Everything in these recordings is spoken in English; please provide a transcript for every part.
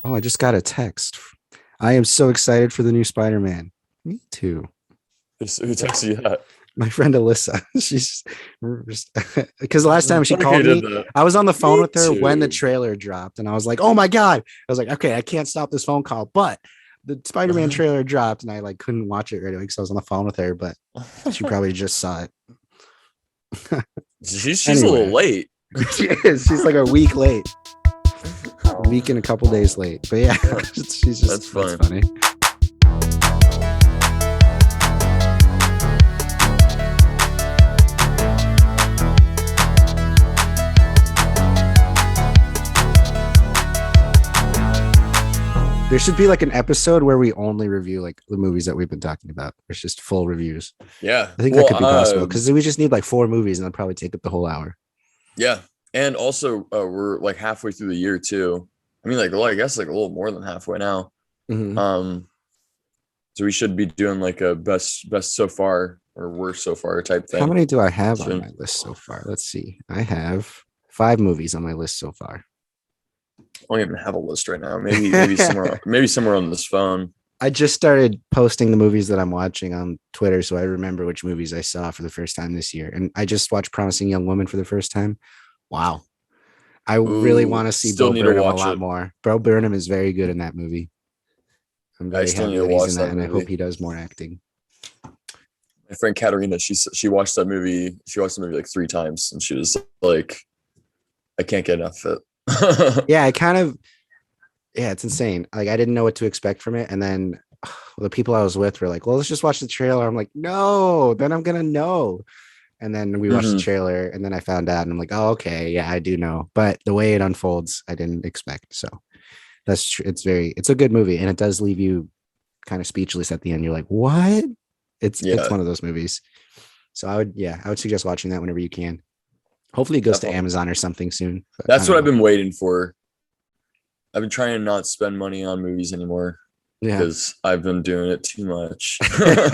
Oh, I just got a text. I am so excited for the new Spider-Man. Me too. Who texted you that? My friend Alyssa. She's because last time she Okay, called did me, that. I was on the phone Me with her when the too. trailer dropped, and I was like, "Oh my god!" I was like, "Okay, I can't stop this phone call." But the Spider-Man trailer dropped, and I like couldn't watch it right away because I was on the phone with her. But she probably just saw it. She's a little Anyway, late. she is. She's like a week late, a week and a couple days late. But yeah, she's That's just that's fine. funny. There should be like an episode where we only review like the movies that we've been talking about. It's just full reviews. Yeah. I think that Well, could be possible because we just need like 4 movies and that'll probably take up the whole hour. yeah. And also, we're like halfway through the year too. I mean, like, well, I guess like a little more than halfway now. Mhm. Um, so we should be doing like a best so far or worst so far type How thing many do I have on soon. my list so far? Let's see. I have 5 movies on my list so far. I don't even have a list right now. Maybe somewhere on this phone. I just started posting the movies that I'm watching on Twitter, so I remember which movies I saw for the first time this year. And I just watched Promising Young Woman for the first time. Wow. I really Ooh, want to see still Bo need to Burnham a watch lot it. more. Bo Burnham is very good in that movie. I'm I very still need happy to that he's watch in that that, and I hope movie. he does more acting. My friend Katerina, she watched that movie. She watched the movie like 3 times, and she was like, "I can't get enough of it." Yeah, I kind of, yeah, it's insane. Like, I didn't know what to expect from it. And then the people I was with were like, well, let's just watch the trailer. I'm like, no, then I'm going to know. And then we watched the Hmm. trailer, and then I found out, and I'm like, oh, okay, yeah, I do know. But the way it unfolds, I didn't expect. So that's true. It's a good movie, and it does leave you kind of speechless at the end. You're like, what? It's Yeah, one of those movies. So I would suggest watching that whenever you can. Hopefully it goes to definitely. Amazon or something soon. But I That's don't what I've know. been waiting for. I've been trying to not spend money on movies anymore Yeah. because I've been doing it too much.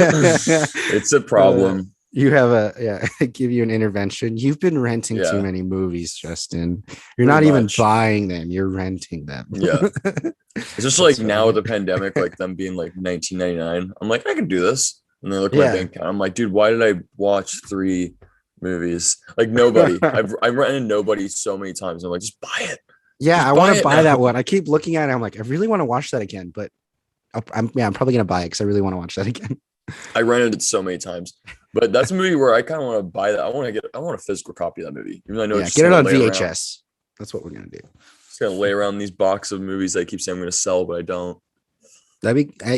It's a uh, problem. you have give you an intervention. You've been renting too Yeah, many movies, Justin. You're pretty not even much. buying them, you're renting them. Yeah. Especially That's like now funny. with the pandemic, like them being like 1999. I'm like, I can do this. And they look at my Yeah. bank account. I'm like, dude, why did I watch 3 movies? Like nobody. I've rented nobody so many times. I'm like, just buy it. Yeah, I Just buy want to it buy that now. one. I keep looking at it. I'm like, I really want to watch that again, but I'm probably gonna buy it because I really want to watch that again. I rented it so many times. But that's a movie where I kind of want to buy that. I want a physical copy of that movie. Even though I know Yeah, it's just get it gonna on lay around. VHS. That's what we're gonna do. Just gonna lay around these box of movies I keep saying I'm gonna sell, but I don't.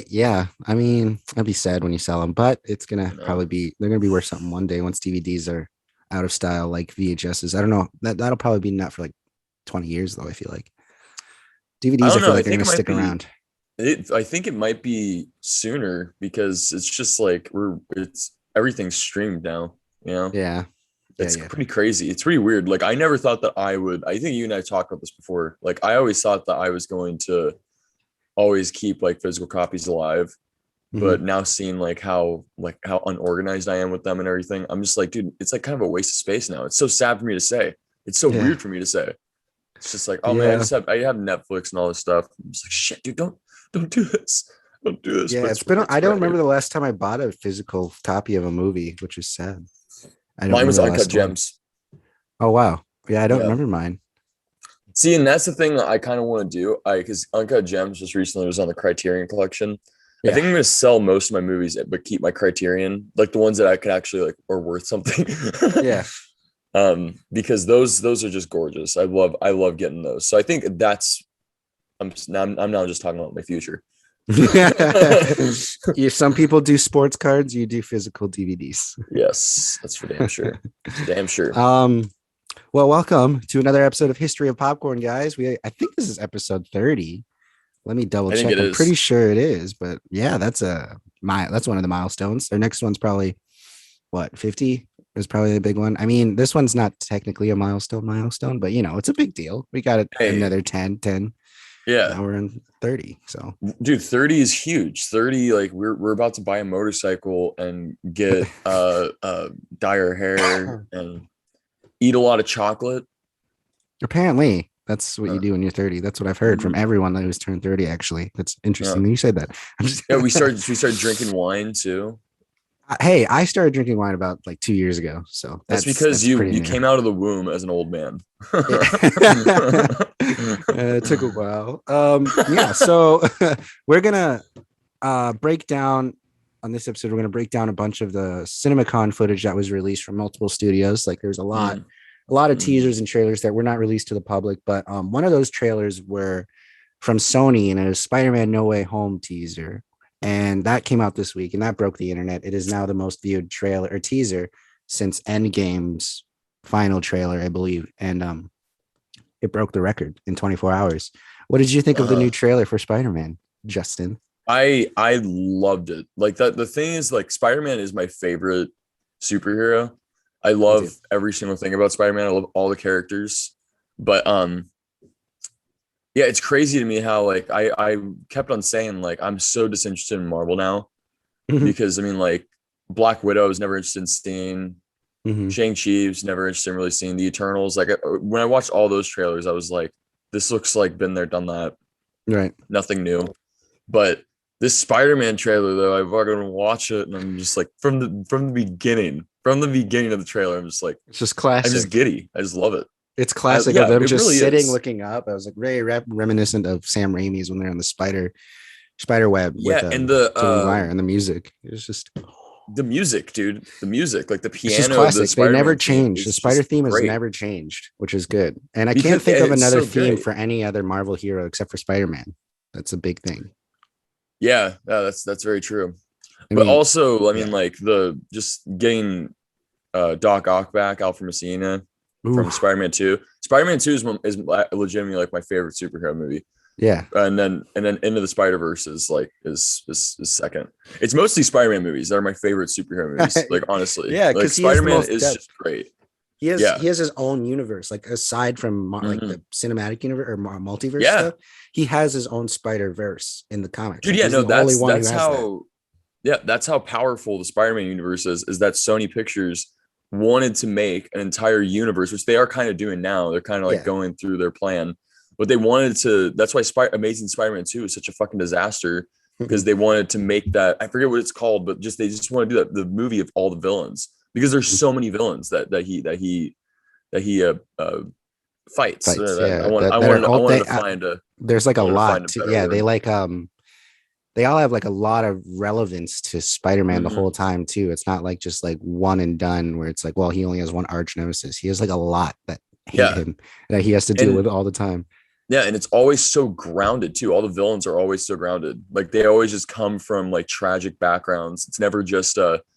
Yeah. I mean, I'd be sad when you sell them, but it's I gonna know. probably be they're gonna be worth something one day once DVDs are out of style like VHSs. I don't know. That'll probably be not for like 20 years though. I feel like I DVDs. I don't feel know. I like they're think gonna it might stick be around. I think it might be sooner because it's just like it's everything's streamed now, you know? Yeah. Yeah. It's Yeah. pretty crazy. It's pretty weird. Like I never thought that I would. I think you and I talked about this before. Like I always thought that I was going to always keep like physical copies alive, Mhm. but now seeing like how unorganized I am with them and everything, I'm just like, dude, it's like kind of a waste of space now. It's so sad for me to say. It's so Yeah. weird for me to say. It's just like, oh man, Yeah. I have Netflix and all this stuff. I'm just like, shit, dude, don't do this. Don't do this. Yeah. But It's been, it's I don't great. remember the last time I bought a physical copy of a movie, which is sad. I don't Mine was remember the Uncut last one. Gems. Oh, wow. Yeah. I don't Yeah. remember mine. See, and that's the thing that I kind of want to do. Because Uncut Gems just recently was on the Criterion collection. I Yeah. think I'm gonna sell most of my movies, but keep my Criterion, like the ones that I could actually like are worth something. Yeah. Because those are just gorgeous. I love getting those. So I think that's I'm now just talking about my future. Yeah, some people do sports cards, you do physical DVDs. Yes, that's for damn sure. Damn sure. Um, well, welcome to another episode of History of Popcorn, guys. I think this is episode 30. Let me double I think it check. I'm pretty is. sure it is, but yeah, that's one of the milestones. Our next one's probably what 50 is probably a big one. I mean, this one's not technically a milestone, but it's a big deal. We got it Hey, another 10. yeah. Now we're in 30. So Dude, 30 is huge. 30, like we're about to buy a motorcycle and get dye our hair and eat a lot of chocolate. apparently, That's what you do when you're 30. That's what I've heard from everyone that was turned 30. Actually, that's interesting that you said that. We started drinking wine too. Hey, I started drinking wine about like 2 years ago. So that's because you came out of the womb as an old man. It took a while. Yeah. So we're gonna break down on this episode. We're gonna break down a bunch of the CinemaCon footage that was released from multiple studios. Like there's a lot of teasers and trailers that were not released to the public, but one of those trailers were from Sony, and it was Spider-Man No Way Home teaser. And that came out this week, and that broke the internet. It is now the most viewed trailer or teaser since Endgame's final trailer, I believe. And it broke the record in 24 hours. What did you think of the new trailer for Spider-Man, Justin? I loved it. Like that. The thing is, like, Spider-Man is my favorite superhero. I love every single thing about Spider-Man. I love all the characters. But yeah, it's crazy to me how like I kept on saying like I'm so disinterested in Marvel now because I mean like Black Widow was never interested in seeing, Shang-Chi was never interested in really seeing, the Eternals. Like when I watched all those trailers, I was like, this looks like been there, done that. Right. Nothing new. But this Spider-Man trailer though, I've already watched it and I'm just like from the beginning of the trailer, I'm just like, it's just classic. I'm just giddy. I just love it. It's classic of them just really sitting, looking up. I was like very reminiscent of Sam Raimi's when they're on the spider web. Yeah, with, and the Tobey Maguire and the music. It was just the music, dude. The music, like the piano. It's just classic. They never changed. The Spider theme has never changed, which is good. And I can't think of another theme for any other Marvel hero except for Spider-Man. That's a big thing. Yeah, that's very true. But also, I mean, like the just getting Doc Ock back, Alfred Messina. From Spider-Man 2. Spider-Man 2 is legitimately like my favorite superhero movie. Yeah. And then Into the Spider-Verse is like is second. It's mostly Spider-Man movies that are my favorite superhero movies. Like honestly. Yeah, like Spider-Man is just great. He has his own universe. Like aside from like the cinematic universe or multiverse stuff, he has his own Spider-Verse in the comics. Dude, like, that's how powerful the Spider-Man universe is that Sony Pictures wanted to make an entire universe, which they are kind of doing now. They're kind of like going through their plan, but they wanted to. That's why Amazing Spider-Man 2 is such a fucking disaster because they wanted to make that. I forget what it's called, but they just want to do that, the movie of all the villains, because there's so many villains that he fights. I wanted to find a. There's like a lot. They like they all have like a lot of relevance to Spider-Man the whole time too. It's not like just like one and done where it's like, well, he only has one arch nemesis. He has like a lot that hate him that he has to deal with all the time. Yeah, and it's always so grounded too. All the villains are always so grounded. Like they always just come from like tragic backgrounds. It's never just like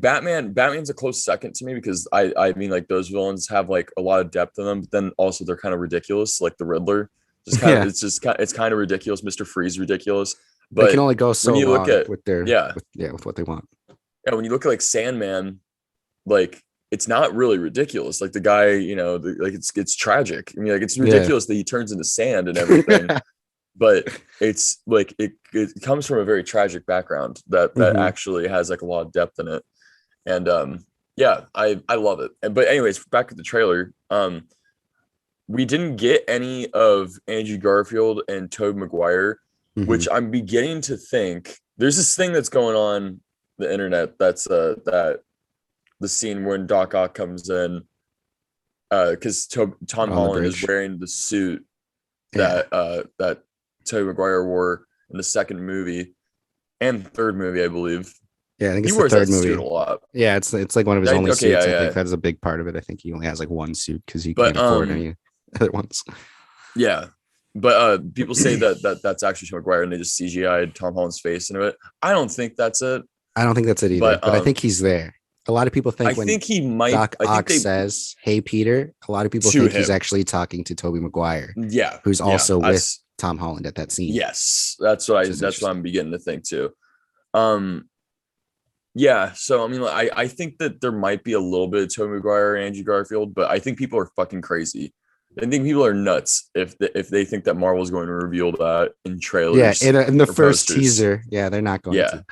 Batman. Batman's a close second to me because I mean like those villains have like a lot of depth in them, but then also they're kind of ridiculous, like the Riddler. It's kind of ridiculous. Mr. Freeze ridiculous, but they can only go so long with their with what they want. Yeah, when you look at like Sandman, like it's not really ridiculous. Like the guy, like it's tragic. I mean, like it's ridiculous that he turns into sand and everything, but it's like it comes from a very tragic background that actually has like a lot of depth in it, and I love it. But anyways, back to the trailer. We didn't get any of Andrew Garfield and Tobey Maguire, which I'm beginning to think there's this thing that's going on the internet. That's that the scene when Doc Ock comes in, because Tom Holland is wearing the suit that Tobey Maguire wore in the second movie and third movie, I believe. Yeah, I think it's the third movie. A lot. Yeah, it's like one of his only suits. I think that's a big part of it. I think he only has like one suit because he can't afford any other ones. Yeah, but people say that's actually Tobey Maguire and they just CGI'd Tom Holland's face into it. I don't think that's it. I don't think that's it either. But I think he's there. A lot of people think I think he might. Doc Ock says, "Hey, Peter." A lot of people think he's actually talking to Tobey Maguire. Yeah, who's also with Tom Holland at that scene. Yes, that's what I'm beginning to think too. Yeah, so I mean, I think that there might be a little bit of Tobey Maguire and Andrew Garfield, but I think people are fucking crazy. I think people are nuts if they think that Marvel is going to reveal that in trailers. Yeah, in the first teaser. Yeah, they're not going to.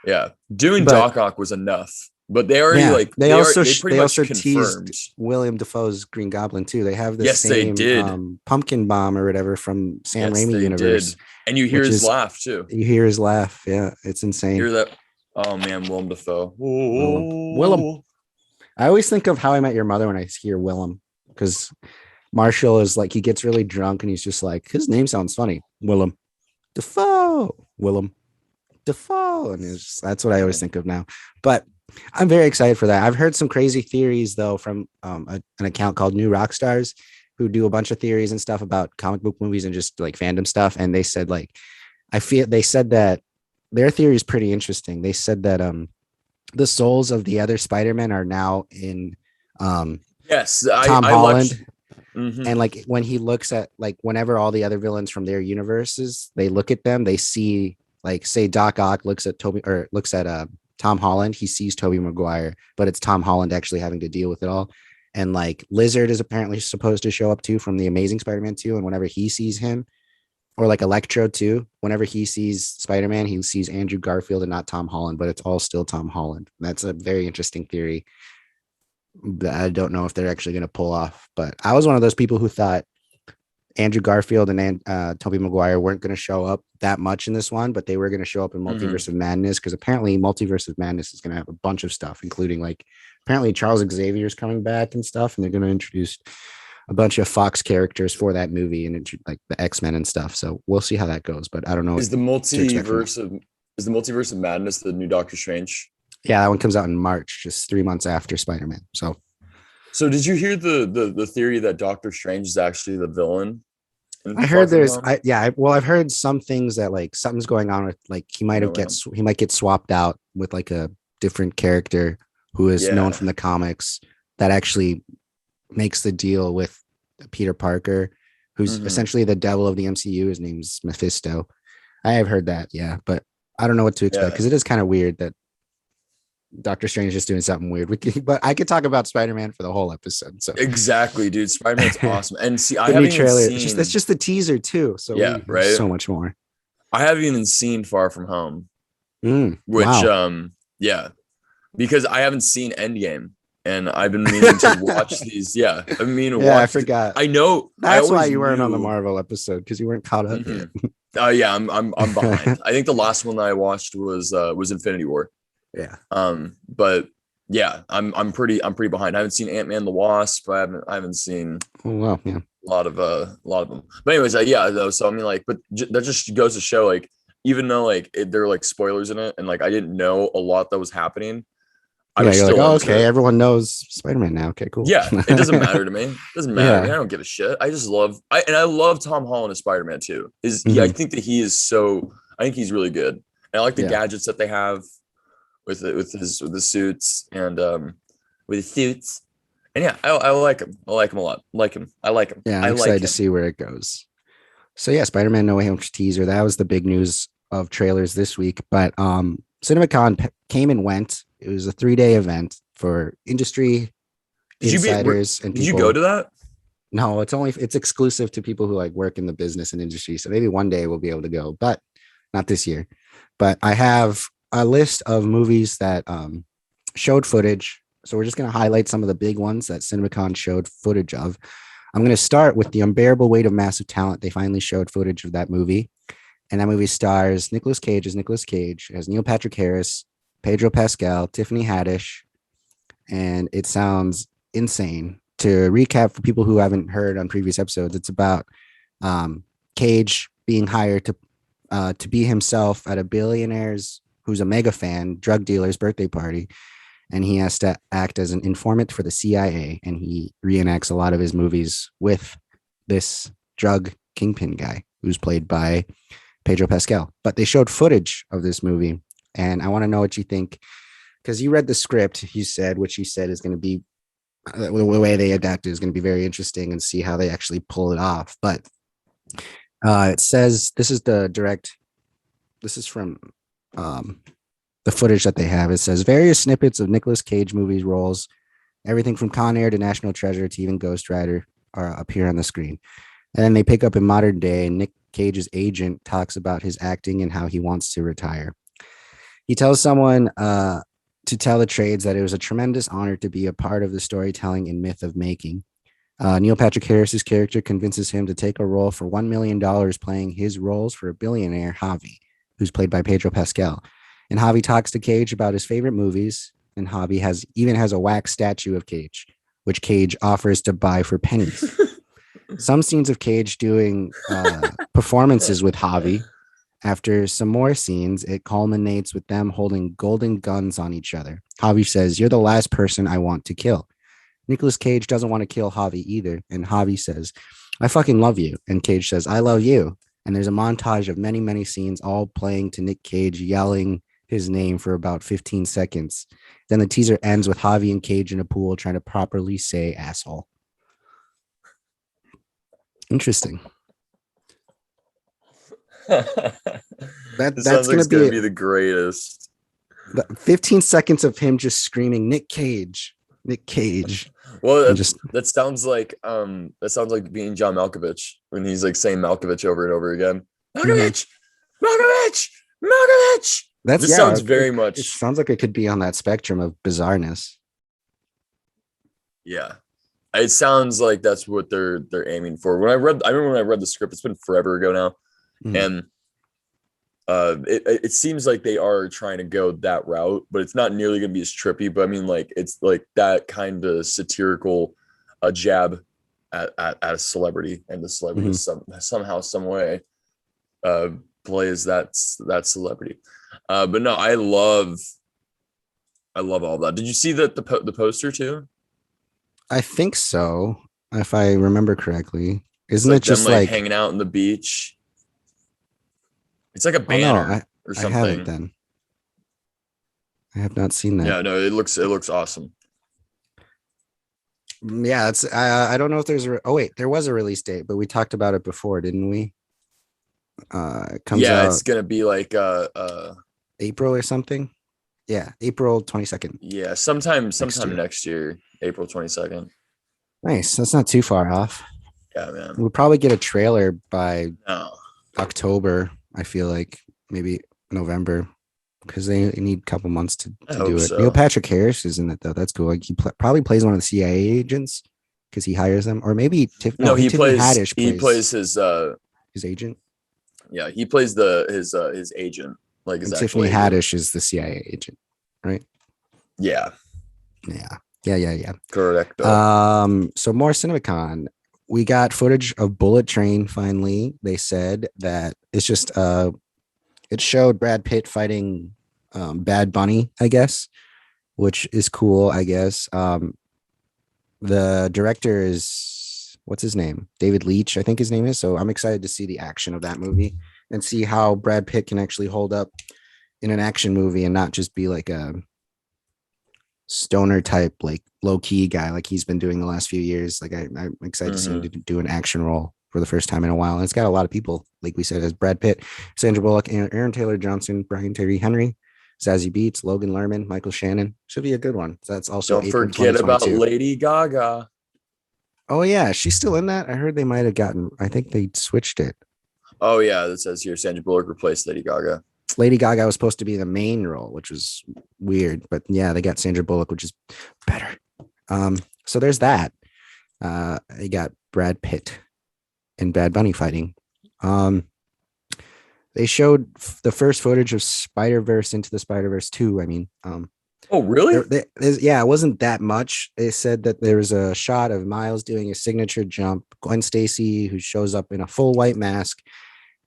Yeah, doing Doc Ock was enough. but they already Yeah, like they also they pretty they much also confirmed. teased William Dafoe's Green Goblin too. They have the Yes, they same did. pumpkin bomb or whatever from Sam Yes, Raimi they universe, did. And you hear which his is laugh too. you hear his laugh. Yeah, it's You insane. hear that? Oh man, Willem Dafoe. Willem. Willem. I always think of How I Met Your Mother when I hear Willem, because Marshall is like, he gets really drunk and he's just like, his name sounds funny. Willem Dafoe. Willem Dafoe. And that's what I always think of now. But I'm very excited for that. I've heard some crazy theories though from an account called New Rockstars, who do a bunch of theories and stuff about comic book movies and just like fandom stuff. And they said like, they said that their theory is pretty interesting. They said that the souls of the other Spider-Men are now in yes, Tom Holland. Mm-hmm. And like when he looks at, like, whenever all the other villains from their universes, they look at them, they see, like, say Doc Ock looks at Tom Holland, he sees Tobey Maguire, but it's Tom Holland actually having to deal with it all. And like Lizard is apparently supposed to show up too from the Amazing Spider-Man 2, and whenever he sees him, or like Electro too, whenever he sees Spider-Man, he sees Andrew Garfield and not Tom Holland, but it's all still Tom Holland. That's a very interesting theory that I don't know if they're actually going to pull off. But I was one of those people who thought Andrew Garfield and Tobey Maguire weren't going to show up that much in this one, but they were going to show up in Multiverse of Madness, because apparently Multiverse of Madness is going to have a bunch of stuff, including like apparently Charles Xavier is coming back and stuff, and they're going to introduce a bunch of Fox characters for that movie and like the X-Men and stuff. So we'll see how that goes, but I don't know. Is the multiverse of Madness the new Doctor Strange? Yeah, that one comes out in March, just 3 months after Spider-Man. So did you hear the theory that Doctor Strange is actually the villain? I heard I've heard some things that like something's going on with, like, he might get swapped out with like a different character who is known from the comics that actually makes the deal with Peter Parker, who's essentially the devil of the MCU. His name's Mephisto. I have heard that, yeah, but I don't know what to expect, because it is kind of weird that Doctor Strange is doing something weird. But I could talk about Spider-Man for the whole episode. So exactly, dude. Spider-Man's awesome. And see, I haven't even seen. That's just the teaser too. So right. So much more. I haven't even seen Far From Home, which because I haven't seen Endgame, and I've been meaning to watch these. Yeah, I've been meaning to watch. I forgot. I know. That's why you weren't on the Marvel episode, because you weren't caught up yet. Yeah, I'm behind. I think the last one that I watched was Infinity War. Yeah. But yeah, I'm pretty behind. I haven't seen Ant-Man the Wasp. I haven't seen a lot of them. But anyways, though. So I mean, like, but that just goes to show, like, even though like there are like spoilers in it, and like I didn't know a lot that was happening. You're like, oh, okay, everyone knows Spider-Man now. Okay, cool. Yeah, it doesn't matter to me. It doesn't matter to me. I don't give a shit. I just love I love Tom Holland as Spider-Man too. I think that he is so. I think he's really good. And I like the gadgets that they have with the suits and with the suits. And yeah, I like him. I like him a lot. I like him. Yeah, I'm excited to see where it goes. So yeah, Spider-Man No Way Home teaser. That was the big news of trailers this week. But CinemaCon came and went. It was a 3-day event for industry insiders and people. Did you go to that? No, it's exclusive to people who like work in the business and industry. So maybe one day we'll be able to go, but not this year. But I have a list of movies that showed footage. So we're just going to highlight some of the big ones that CinemaCon showed footage of. I'm going to start with The Unbearable Weight of Massive Talent. They finally showed footage of that movie. And that movie stars Nicolas Cage as Nicolas Cage, as Neil Patrick Harris, Pedro Pascal, Tiffany Haddish, and it sounds insane. To recap for people who haven't heard on previous episodes, it's about Cage being hired to be himself at a billionaire's, who's a mega fan, drug dealer's birthday party, and he has to act as an informant for the CIA, and he reenacts a lot of his movies with this drug kingpin guy who's played by Pedro Pascal. But they showed footage of this movie, and I want to know what you think, because you read the script. You said is going to be the way they adapted is going to be very interesting, and see how they actually pull it off. But it says this is from the footage that they have. It says various snippets of Nicolas Cage movies roles, everything from Con Air to National Treasure to even Ghost Rider appear on the screen. And then they pick up in modern day, and Nick Cage's agent talks about his acting and how he wants to retire. He tells someone to tell the trades that it was a tremendous honor to be a part of the storytelling and myth of making. Neil Patrick Harris's character convinces him to take a role for $1 million playing his roles for a billionaire, Javi, who's played by Pedro Pascal. And Javi talks to Cage about his favorite movies, and Javi even has a wax statue of Cage, which Cage offers to buy for pennies. Some scenes of Cage doing performances with Javi. After some more scenes, it culminates with them holding golden guns on each other. Javi says, "You're the last person I want to kill." Nicolas Cage doesn't want to kill Javi either. And Javi says, "I fucking love you." And Cage says, "I love you." And there's a montage of many, many scenes all playing to Nick Cage yelling his name for about 15 seconds. Then the teaser ends with Javi and Cage in a pool trying to properly say asshole. Interesting. That's going to be the greatest. 15 seconds of him just screaming Nick Cage. Well, that sounds like being John Malkovich when he's like saying Malkovich over and over again. Malkovich. This sounds very much. It sounds like it could be on that spectrum of bizarreness. Yeah, it sounds like that's what they're aiming for. I remember when I read the script. It's been forever ago now. And it seems like they are trying to go that route, but it's not nearly going to be as trippy. But I mean, like, it's like that kind of satirical jab at a celebrity, and the celebrity somehow, some way plays that celebrity. But no, I love all that. Did you see the poster too? I think so, if I remember correctly. Isn't it just them, like hanging out on the beach? It's like a banner or something. I haven't then. I have not seen that. Yeah, no, it looks awesome. Yeah, it's I don't know if there's there was a release date, but we talked about it before, didn't we? It comes out. It's gonna be like April or something. Yeah, April 22nd. Yeah, sometime next year, April 22nd. Nice. That's not too far off. Yeah, man. We'll probably get a trailer by October. I feel like maybe November, because they need a couple months to do it. So. Neil Patrick Harris is in it though. That's cool. Like he probably plays one of the CIA agents because he hires them, or maybe he plays his agent. Yeah, he plays his agent. Like Tiffany Haddish is the CIA agent, right? Yeah. Correct. So more CinemaCon. We got footage of Bullet Train. Finally, they said that it's just it showed Brad Pitt fighting Bad Bunny, I guess, which is cool. I guess the director is, what's his name? David Leitch, I think his name is. So I'm excited to see the action of that movie and see how Brad Pitt can actually hold up in an action movie and not just be like a stoner type, like low key guy, like he's been doing the last few years. Like I'm excited to see him do an action role for the first time in a while. And it's got a lot of people, like we said, as Brad Pitt, Sandra Bullock, Aaron Taylor Johnson, Brian Tyree Henry, Zazie Beetz, Logan Lerman, Michael Shannon. Should be a good one. So that's also don't forget about Lady Gaga. Oh yeah, she's still in that. I heard they might have I think they switched it. Oh yeah, that says here Sandra Bullock replaced Lady Gaga. Lady Gaga was supposed to be the main role, which was weird, but yeah, they got Sandra Bullock, which is better. So there's that. They got Brad Pitt and Bad Bunny fighting. They showed the first footage of Spider-Verse Into the Spider-Verse 2. I mean, oh really? It wasn't that much. They said that there was a shot of Miles doing a signature jump, Gwen Stacy, who shows up in a full white mask.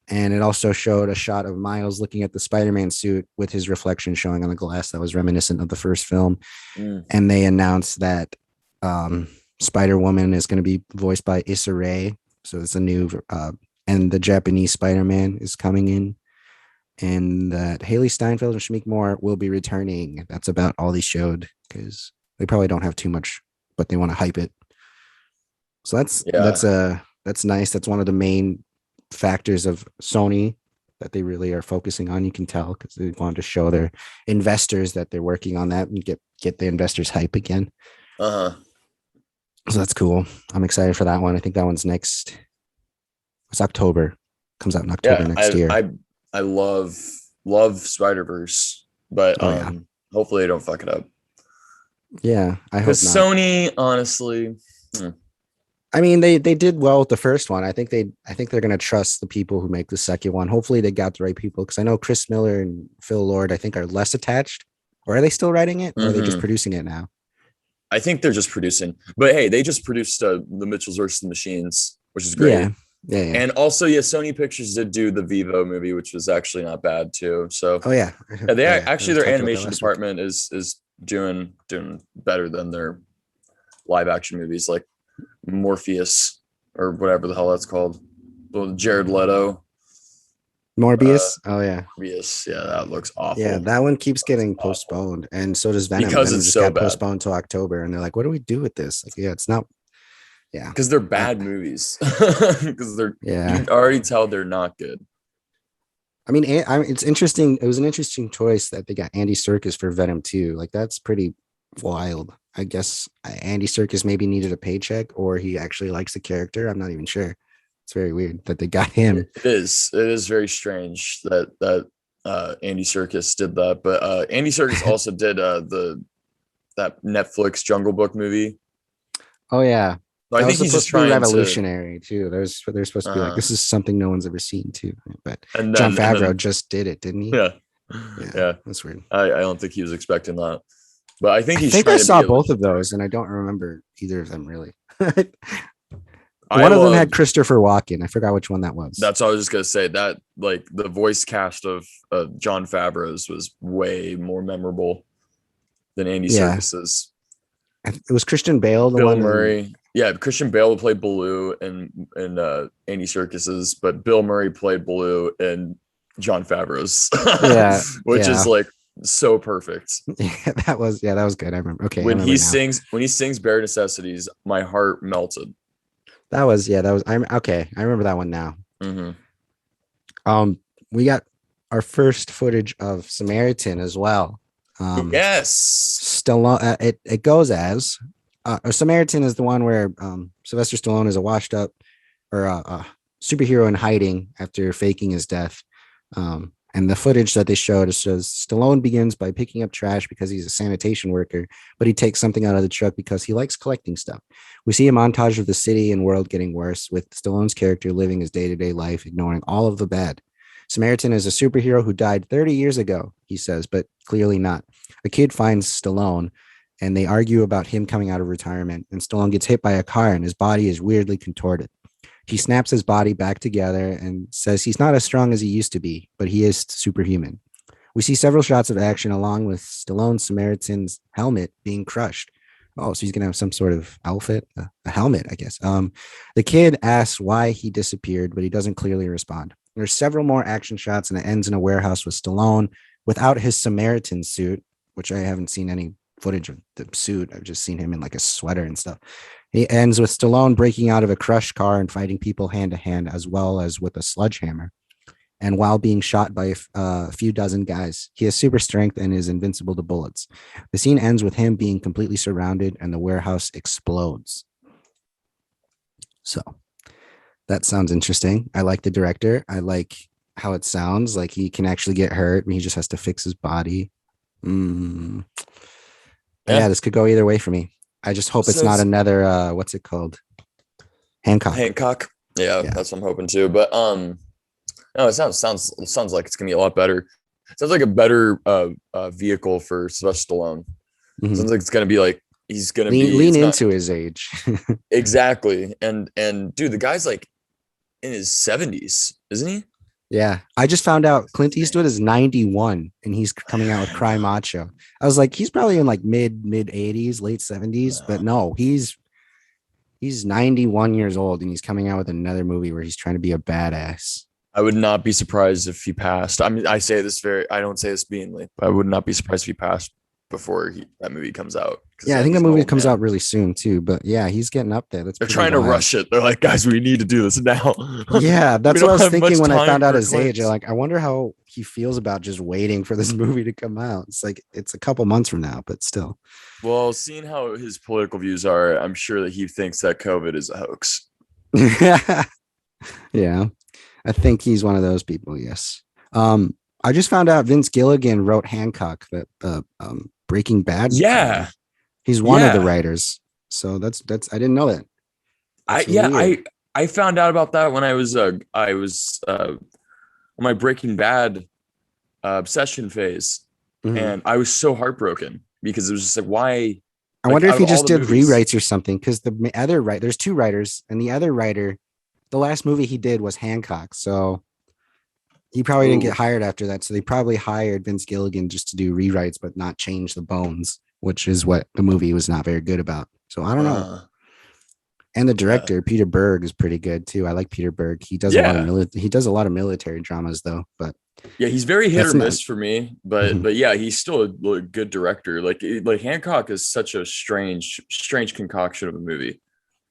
And it also showed a shot of Miles looking at the Spider-Man suit with his reflection showing on the glass that was reminiscent of the first film. And they announced that Spider-Woman is going to be voiced by Issa Rae. So it's a new, and the Japanese Spider-Man is coming in. And that Haley Steinfeld and Shameik Moore will be returning. That's about all they showed, because they probably don't have too much, but they want to hype it. So that's nice. That's one of the main factors of Sony that they really are focusing on. You can tell, because they wanted to show their investors that they're working on that and get the investors hype again. So that's cool. I'm excited for that one. I think that one's next. It's October. Comes out in October next year. I love Spider-Verse, but Hopefully they don't fuck it up. Yeah, I hope Because not. Sony, honestly, I mean, they did well with the first one. I think they're gonna trust the people who make the second one. Hopefully, they got the right people because I know Chris Miller and Phil Lord, I think, are less attached. Or are they still writing it, or are they just producing it now? I think they're just producing. But hey, they just produced the Mitchells versus the Machines, which is great. Yeah. And also, yeah, Sony Pictures did do the Vivo movie, which was actually not bad too. So, Oh yeah, they yeah. actually their animation department is doing better than their live action movies, like Morpheus or whatever the hell that's called. Jared Leto. Morbius. Oh yeah. Morbius. Yeah, that looks awful. Yeah, that one keeps getting postponed, and so does Venom. Because Venom it's just so got bad. postponed to October, and they're like, "What do we do with this?" Like, yeah, it's not. Yeah, because they're bad movies. Because you can already tell they're not good. I mean, it's interesting. It was an interesting choice that they got Andy Serkis for Venom 2. Like, that's pretty wild. I guess Andy Serkis maybe needed a paycheck, or he actually likes the character. I'm not even sure. It's very weird that they got him. It is very strange that Andy Serkis did that, but Andy Serkis also did that Netflix Jungle Book movie. Oh yeah, so I think he's just trying revolutionary too. They're supposed to be like, this is something no one's ever seen too. But Jon Favreau just did it, didn't he? Yeah, that's weird. I don't think he was expecting that, but I think I saw both of those, and I don't remember either of them really. One of them had Christopher Walken. I forgot which one that was. That's what I was just gonna say. That like the voice cast of Jon Favreau's was way more memorable than Andy Serkis's. It was Christian Bale, Bill Murray. Yeah, Christian Bale played Baloo in Andy Serkis's, but Bill Murray played Baloo in Jon Favreau's. Which is like so perfect. Yeah, that was good. I remember. Okay, when he sings Bare Necessities, my heart melted. That was I'm okay. I remember that one now. We got our first footage of Samaritan as well. Stallone. It goes as Samaritan is the one where Sylvester Stallone is a washed up or a superhero in hiding after faking his death. And the footage that they showed says Stallone begins by picking up trash because he's a sanitation worker, but he takes something out of the truck because he likes collecting stuff. We see a montage of the city and world getting worse, with Stallone's character living his day-to-day life, ignoring all of the bad. Samaritan is a superhero who died 30 years ago, he says, but clearly not. A kid finds Stallone, and they argue about him coming out of retirement, and Stallone gets hit by a car, and his body is weirdly contorted. He snaps his body back together and says he's not as strong as he used to be, but he is superhuman. We see several shots of action along with Stallone's Samaritan's helmet being crushed. Oh, so he's going to have some sort of outfit, a helmet, I guess. The kid asks why he disappeared, but he doesn't clearly respond. There's several more action shots, and it ends in a warehouse with Stallone without his Samaritan suit, which I haven't seen any footage of the suit. I've just seen him in like a sweater and stuff. He ends with Stallone breaking out of a crushed car and fighting people hand to hand, as well as with a sledgehammer. And while being shot by a few dozen guys, he has super strength and is invincible to bullets. The scene ends with him being completely surrounded and the warehouse explodes. So that sounds interesting. I like the director. I like how it sounds like he can actually get hurt and he just has to fix his body. Yeah, this could go either way for me. I just hope it's not another what's it called? Hancock. Yeah, that's what I'm hoping too. But no, it sounds like it's gonna be a lot better. It sounds like a better vehicle for Sylvester Stallone. Mm-hmm. Sounds like it's gonna be like he's gonna lean into his age. Exactly. And dude, the guy's like in his 70s, isn't he? Yeah, I just found out Clint Eastwood is 91 and he's coming out with Cry Macho. I was like, he's probably in like mid 80s, late 70s, but no, he's 91 years old and he's coming out with another movie where he's trying to be a badass. I would not be surprised if he passed. I mean, I don't say this meanly, but I would not be surprised if he passed before that movie comes out. Yeah, I think the movie comes out really soon too, but yeah, he's getting up there. They're trying to rush it. They're like, guys, we need to do this now. Yeah, that's what I was thinking when I found out his age. Like, I wonder how he feels about just waiting for this movie to come out. It's like, it's a couple months from now, but still. Well, seeing how his political views are, I'm sure that he thinks that COVID is a hoax. Yeah, I think he's one of those people. Yes. I just found out Vince Gilligan wrote Hancock, that Breaking Bad. Yeah, He's one of the yeah. writers. So that's I didn't know that. I That's yeah weird. I found out about that when I was on my Breaking Bad obsession phase, Mhm. and I was so heartbroken because it was just like, why? I Like, wonder out if of he all just the did movies, rewrites or something, because the other there's two writers, and the other writer, the last movie he did was Hancock. So he probably didn't get ooh, hired after that. So they probably hired Vince Gilligan just to do rewrites, but not change the bones, which is what the movie was not very good about. So I don't know. uh, And the yeah, director Peter Berg is pretty good too. I like Peter Berg. He does a lot of yeah, he does a lot of military dramas though, but yeah. He's very hit or that's not. miss for me, but Mhm. yeah, he's still a good director. Like Hancock is such a strange concoction of a movie.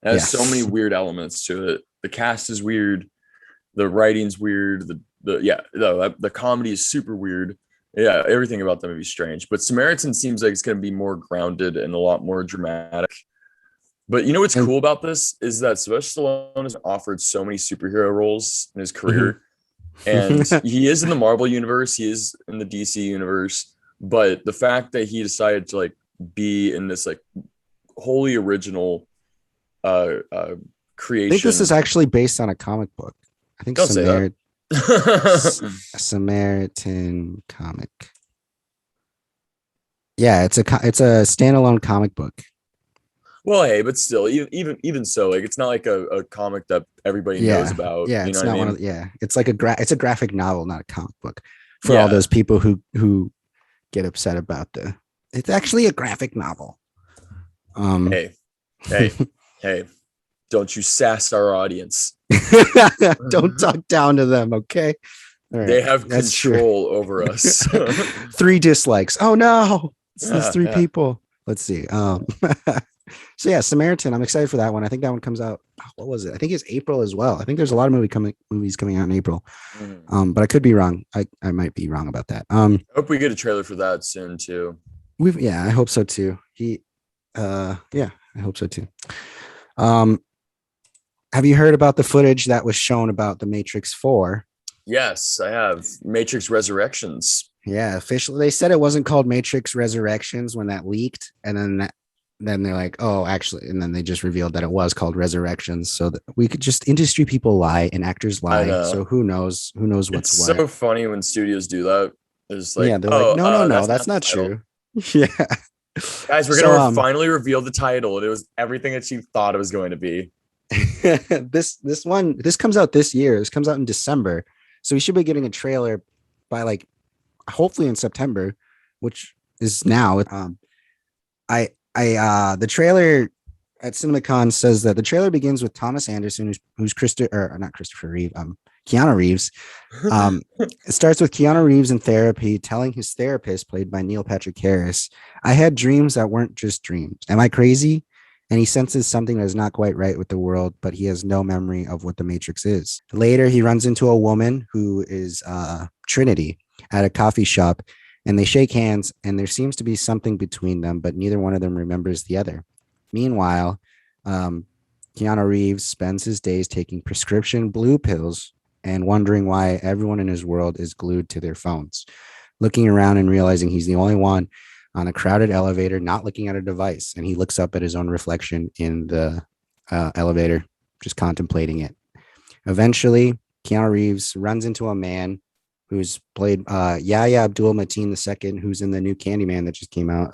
It has so many Yes. weird elements to it. The cast is weird. The writing's weird. The comedy is super weird. Yeah, everything about the movie is strange. But Samaritan seems like it's going to be more grounded and a lot more dramatic. But you know what's And cool about this is that Sylvester Stallone has offered so many superhero roles in his mhm. career, and he is in the Marvel universe, he is in the DC universe. But the fact that he decided to like be in this like wholly original I think this is creation, actually based on a comic book. I think don't say that. Samaritan comic. Yeah, it's a standalone comic book. Well, hey, but still, even so, like it's not like a comic that everybody knows Yeah, about. yeah, You know it's what I not one mean? of yeah. It's like it's a graphic novel, not a comic book. For all those Yeah. people who get upset about the, it's actually a graphic novel. Um, Hey, hey, hey! Don't you sass our audience. don't talk down to them, okay? All right, They have that's true. control over us. 3 dislikes. Oh no, it's those Yeah, three yeah. people. Let's see. So yeah, Samaritan. I'm excited for that one. I think that one comes out. What was it? I think it's April as well. I think there's a lot of movies coming out in April. Mhm. But I could be wrong. I might be wrong about that. I hope we get a trailer for that soon too. I hope so too. Yeah, I hope so too. Um, have you heard about the footage that was shown about the Matrix 4? Yes, I have Matrix Resurrections. Yeah, officially they said it wasn't called Matrix Resurrections when that leaked, and then they're like, oh, actually, and then they just revealed that it was called Resurrections. So that we could just, industry people lie and actors I lie. So know. who knows? Who knows It's what's what? so funny when studios do that. It's Yeah, like, they're like, oh, no, no, no, that's that's not the not title. true. Yeah. Guys, we're So gonna finally reveal the title, and it was everything that you thought it was going to be. this comes out this year. This comes out in December. So we should be getting a trailer by like hopefully in September, which is now. The trailer at CinemaCon says that the trailer begins with Thomas Anderson, who's not Christopher Reeve, Keanu Reeves. It starts with Keanu Reeves in therapy, telling his therapist, played by Neil Patrick Harris, "I had dreams that weren't just dreams. Am I crazy?" And he senses something that is not quite right with the world, but he has no memory of what the Matrix is. Later, he runs into a woman who is Trinity at a coffee shop, and they shake hands, and there seems to be something between them, but neither one of them remembers the other. Meanwhile, um, Keanu Reeves spends his days taking prescription blue pills and wondering why everyone in his world is glued to their phones, looking around and realizing he's the only one on a crowded elevator not looking at a device. And he looks up at his own reflection in the elevator, just contemplating it. Eventually, Keanu Reeves runs into a man who's played Yahya Abdul Mateen II, who's in the new Candyman that just came out,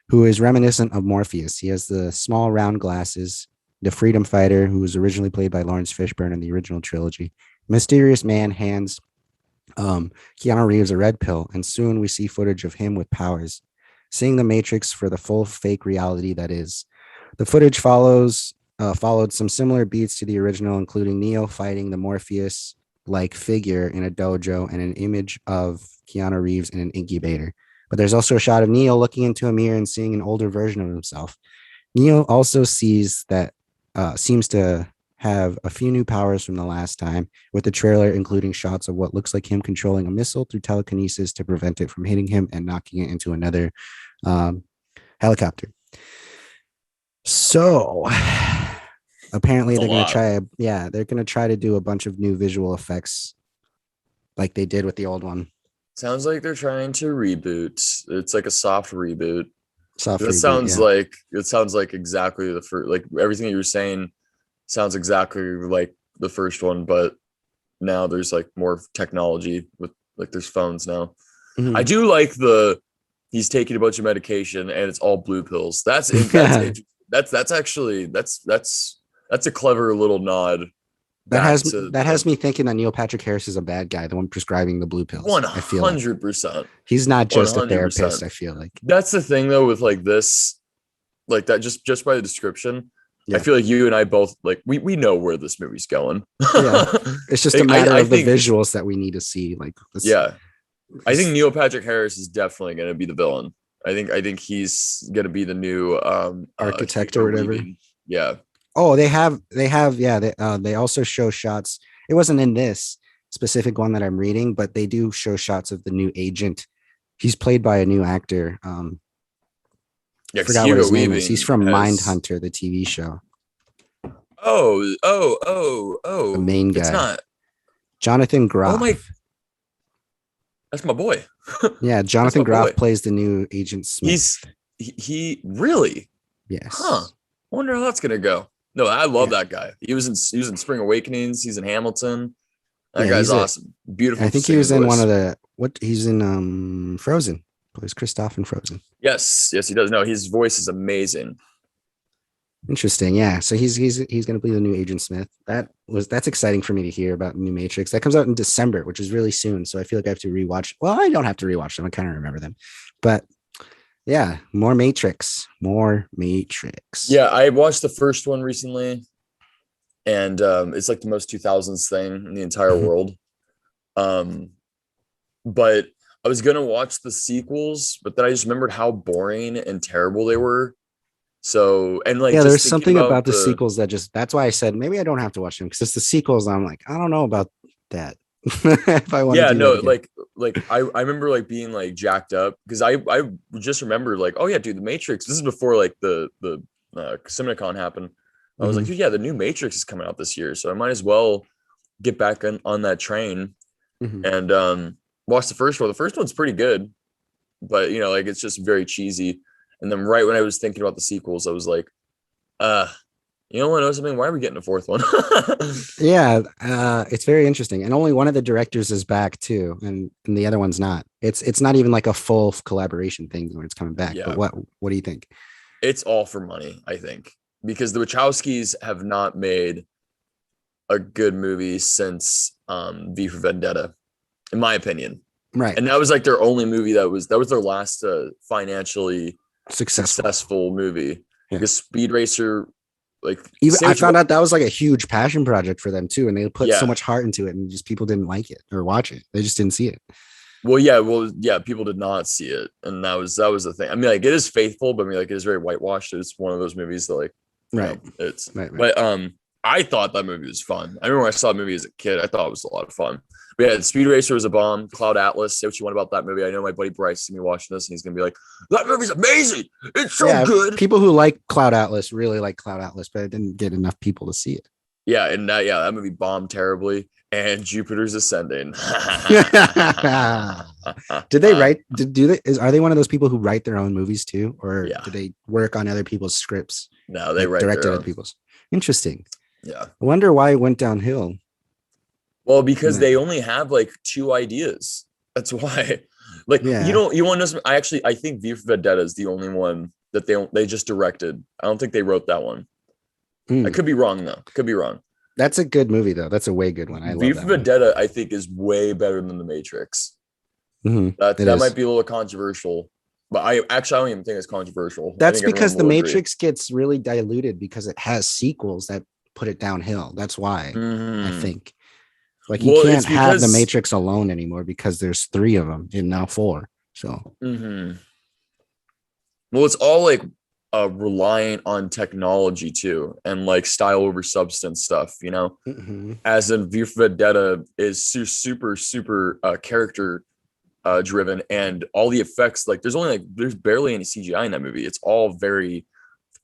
who is reminiscent of Morpheus. He has the small round glasses, the freedom fighter, who was originally played by Lawrence Fishburne in the original trilogy. Mysterious man hands Keanu Reeves a red pill, and soon we see footage of him with powers, seeing the Matrix for the full fake reality that is. The footage followed some similar beats to the original, including Neo fighting the Morpheus like figure in a dojo and an image of Keanu Reeves in an incubator. But there's also a shot of Neo looking into a mirror and seeing an older version of himself. Neo also seems to have a few new powers from the last time, with the trailer including shots of what looks like him controlling a missile through telekinesis to prevent it from hitting him and knocking it into another um, helicopter. So apparently That's a they're going to lot. they're going to try to do a bunch of new visual effects like they did with the old one. Sounds like they're trying to reboot. It's like a soft reboot. Soft That reboot, sounds yeah. like it sounds like exactly the first. Like everything that you were saying sounds exactly like the first one, but now there's like more technology with like there's phones now. I Mhm. do like he's taking a bunch of medication and it's all blue pills. That's actually that's a clever little nod That back has to that has the me thinking that Neil Patrick Harris is a bad guy, the one prescribing the blue pills. I feel like 100%. he's not just a therapist. 100%. I feel like, That's the thing though with like this, like that just by the description, I yeah, feel like you and I both like we know where this movie's going. yeah. It's just a I, matter I of the think visuals that we need to see. Like, yeah, I think it's Neil Patrick Harris is definitely going to be the villain. I think he's going to be the new architect or Hugo whatever. Weaving. Yeah. Oh, yeah. They also show shots. It wasn't in this specific one that I'm reading, but they do show shots of the new agent. He's played by a new actor. I Yeah, because forgot what Hugo his name is. He's Weaving from has Mindhunter, the TV show. The oh, main it's guy, not. Jonathan Oh my, Groff. that's my boy. Yeah, That's Jonathan my Groff boy. plays the new Agent Smith. He's he really, huh? Yes. Wonder how that's gonna go. No, I love Yeah. that guy. He was in Spring Awakenings. He's in Hamilton. That Yeah, guy's he's a awesome. Beautiful I think he singing was in one voice. of the what he's in Frozen. Plays Kristoff in Frozen. Yes, yes, he does. No, his voice is amazing. Interesting. Yeah. So he's gonna be the new Agent Smith. That's exciting for me to hear about New Matrix. That comes out in December, which is really soon. So I feel like I have to rewatch. Well, I don't have to rewatch them. I kind of remember them. But yeah, more Matrix. More Matrix. Yeah, I watched the first one recently, and it's like the most 2000s thing in the entire world. Um, but I was gonna watch the sequels, but then I just remembered how boring and terrible they were. So, and like Yeah, just there's thinking something about about the sequels that just that's why I said maybe I don't have to watch them because it's the sequels. I'm like, I don't know about that. If I want to yeah, do that no, again. like I remember like being like jacked up because I just remember like, oh yeah, dude, the Matrix. This is before like the CinemaCon happened. I was like, Hmm. dude, yeah, the new Matrix is coming out this year, so I might as well get back on that train Hmm. and watch the first one. The first one's pretty good, but like it's just very cheesy. And then right when I was thinking about the sequels, I was like, uh, you know what? Know something? Why are we getting a fourth one? Yeah, it's very interesting, and only one of the directors is back too, and the other one's not. It's not even like a full collaboration thing when it's coming back. But Yeah, what do you think? it's all for money, I think, because the Wachowskis have not made a good movie since V for Vendetta, in my opinion. Right, And that was like their only movie that was their last financially successful. successful movie. Yeah. Because Speed Racer, like Even say I what you found out that was like a huge passion project for them too, and they put so yeah. much heart into it, and just people didn't like it or watch it. They just didn't see it. Well, yeah, people did not see it, and that was the thing. I mean, like it is faithful, but I mean, like it is very whitewashed. It's one of those movies that, like, Right, it's. right. But I thought that movie was fun. I remember when I saw the movie as a kid, I thought it was a lot of fun. But yeah, Speed Racer was a bomb. Cloud Atlas. Say what you want about that movie. I know my buddy Bryce see me watching this, and he's gonna be like, "That movie's amazing. It's so Yeah, good." people who like Cloud Atlas really like Cloud Atlas, but it didn't get enough people to see it. Yeah, and that movie bombed terribly. And Jupiter's Ascending. Did they write? Do they? Are they one of those people who write their own movies too, or Yeah, do they work on other people's scripts, no, they like write their directed other own. people's? Interesting. Yeah. I wonder why it went downhill. Well, because Yeah, they only have like two ideas. That's why. Like yeah. you want to know something? I think V for Vendetta is the only one that they just directed. I don't think they wrote that one. I Mm. could be wrong though. Could be wrong. That's a good movie though. That's a way good one. I V love for that one. Vendetta, I think, is way better than The Matrix. Mhm. That It that might is. be a little controversial, but I don't even think it's controversial. I That's think everyone because The will agree. Matrix gets really diluted because it has sequels that put it downhill. That's why I Hmm. think. Like you Well, can't it's have the because Matrix alone anymore because there's three of them and now four. So mhm. Well, it's all like reliant on technology too, and like style over substance stuff. mhm. As in V for Vendetta is super super character driven, and all the effects, like there's barely any CGI in that movie. It's all very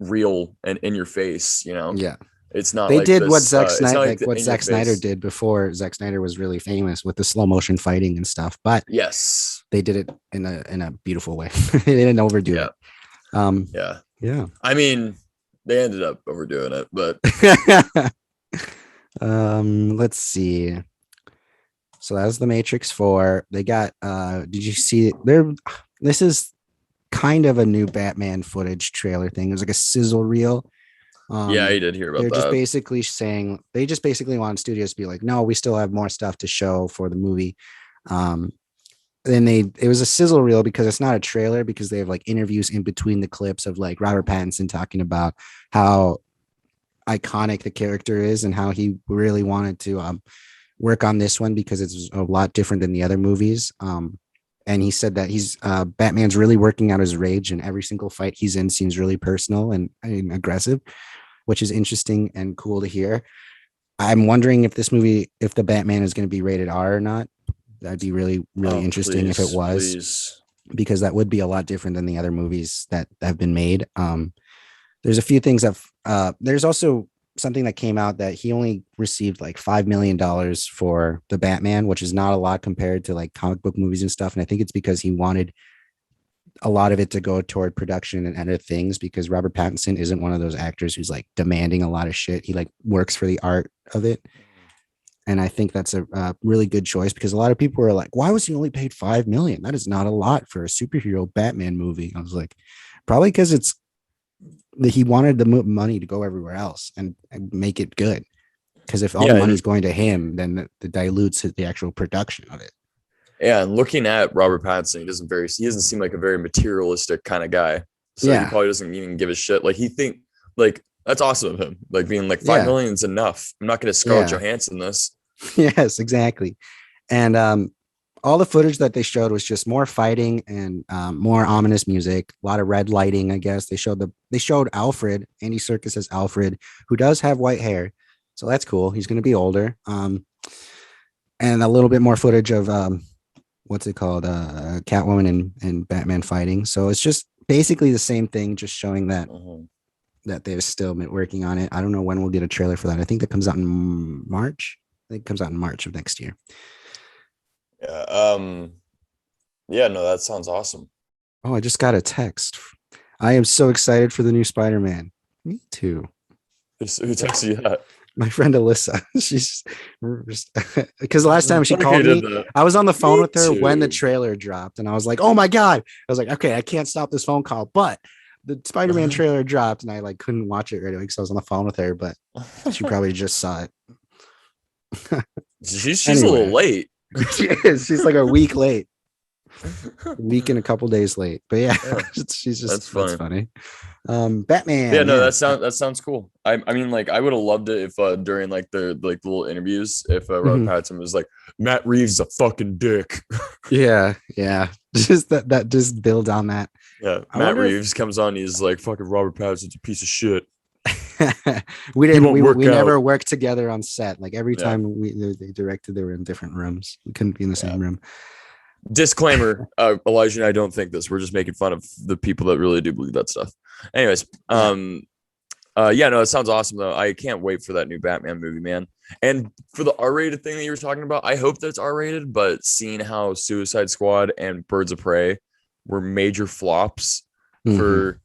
real and in your face. Yeah, It's not They like did what this. Zack It's Snyder not like like the what in your Zack Snyder face. did before Zack Snyder was really famous with the slow motion fighting and stuff. But Yes. they did it in a beautiful way. They didn't overdo Yeah. it. Um, Yeah. yeah. I mean, they ended up overdoing it, but Let's see. So that was the Matrix 4. They got did you see there this is kind of a new Batman footage trailer thing. It was like a sizzle reel. yeah, I Um did hear about they're just that. basically saying they just basically want studios to be like, no, we still have more stuff to show for the movie. Um then it was a sizzle reel because it's not a trailer because they have like interviews in between the clips of like Robert Pattinson talking about how iconic the character is and how he really wanted to work on this one because it's a lot different than the other movies. And he said that he's Batman's really working out his rage, and every single fight he's in seems really personal and aggressive, which is interesting and cool to hear. I'm wondering if this movie, if the Batman is going to be rated R or not. That'd be really, really Oh, interesting if it please, was, please. because that would be a lot different than the other movies that have been made. There's a few things that there's also something that came out that he only received like $5 million for the Batman, which is not a lot compared to like comic book movies and stuff. And I think it's because he wanted a lot of it to go toward production and other things, because Robert Pattinson isn't one of those actors who's like demanding a lot of shit. He like works for the art of it. And I think that's a really good choice, because a lot of people were like, why was he only paid 5 million? That is not a lot for a superhero Batman movie. I was like, probably because it's that he wanted the money to go everywhere else and make it good. Because if all Yeah, the and money's going to him, then the dilutes the actual production of it. yeah, and looking at Robert Pattinson, he doesn't seem like a very materialistic kind of guy. So he Yeah. probably doesn't even give a shit. Like like that's awesome of him. Like being like five Yeah. million is enough. I'm not gonna Scarlett Yeah. Johansson this. Yes, exactly. And all the footage that they showed was just more fighting and more ominous music, a lot of red lighting. I guess they showed Alfred, Andy Serkis as Alfred, who does have white hair, so that's cool. He's going to be older. And a little bit more footage of what's it called, Catwoman and Batman fighting. So it's just basically the same thing, just showing that Mhm. they've still been working on it. I don't know when we'll get a trailer for that. I think that comes out in March. I think it comes out in March of next year. Yeah. Yeah. No, that sounds awesome. Oh, I just got a text. I am so excited for the new Spider-Man. Me too. Who texted you that? My friend Alyssa. She's because last time she Okay, called did me, that. I was on the phone Me with her when the too. trailer dropped, and I was like, "Oh my god!" I was like, "Okay, I can't stop this phone call." But the Spider-Man trailer dropped, and I like couldn't watch it right away because I was on the phone with her. But she probably just saw it. She's a little Anyway, late. she is. She's like a week late, a week and a couple days late. But yeah, Yeah, she's just that's that's funny. funny. Yeah, Batman, no, yeah, that sounds cool. I mean, like, I would have loved it if during like the little interviews, if Robert mhm. Pattinson was like, Matt Reeves is a fucking dick. Yeah. Just that just build on that. Yeah, I Matt wonder if Reeves comes on, he's like, fucking Robert Pattinson's a piece of shit. we He didn't won't work we out. never worked together on set. Like every Yeah, time they directed, they were in different rooms. We couldn't be in the yeah. same room. Disclaimer: Elijah and I don't think this. We're just making fun of the people that really do believe that stuff. Anyways, Yeah. yeah, no, it sounds awesome though. I can't wait for that new Batman movie, man. And for the R-rated thing that you were talking about, I hope that's R-rated. But seeing how Suicide Squad and Birds of Prey were major flops Mhm. for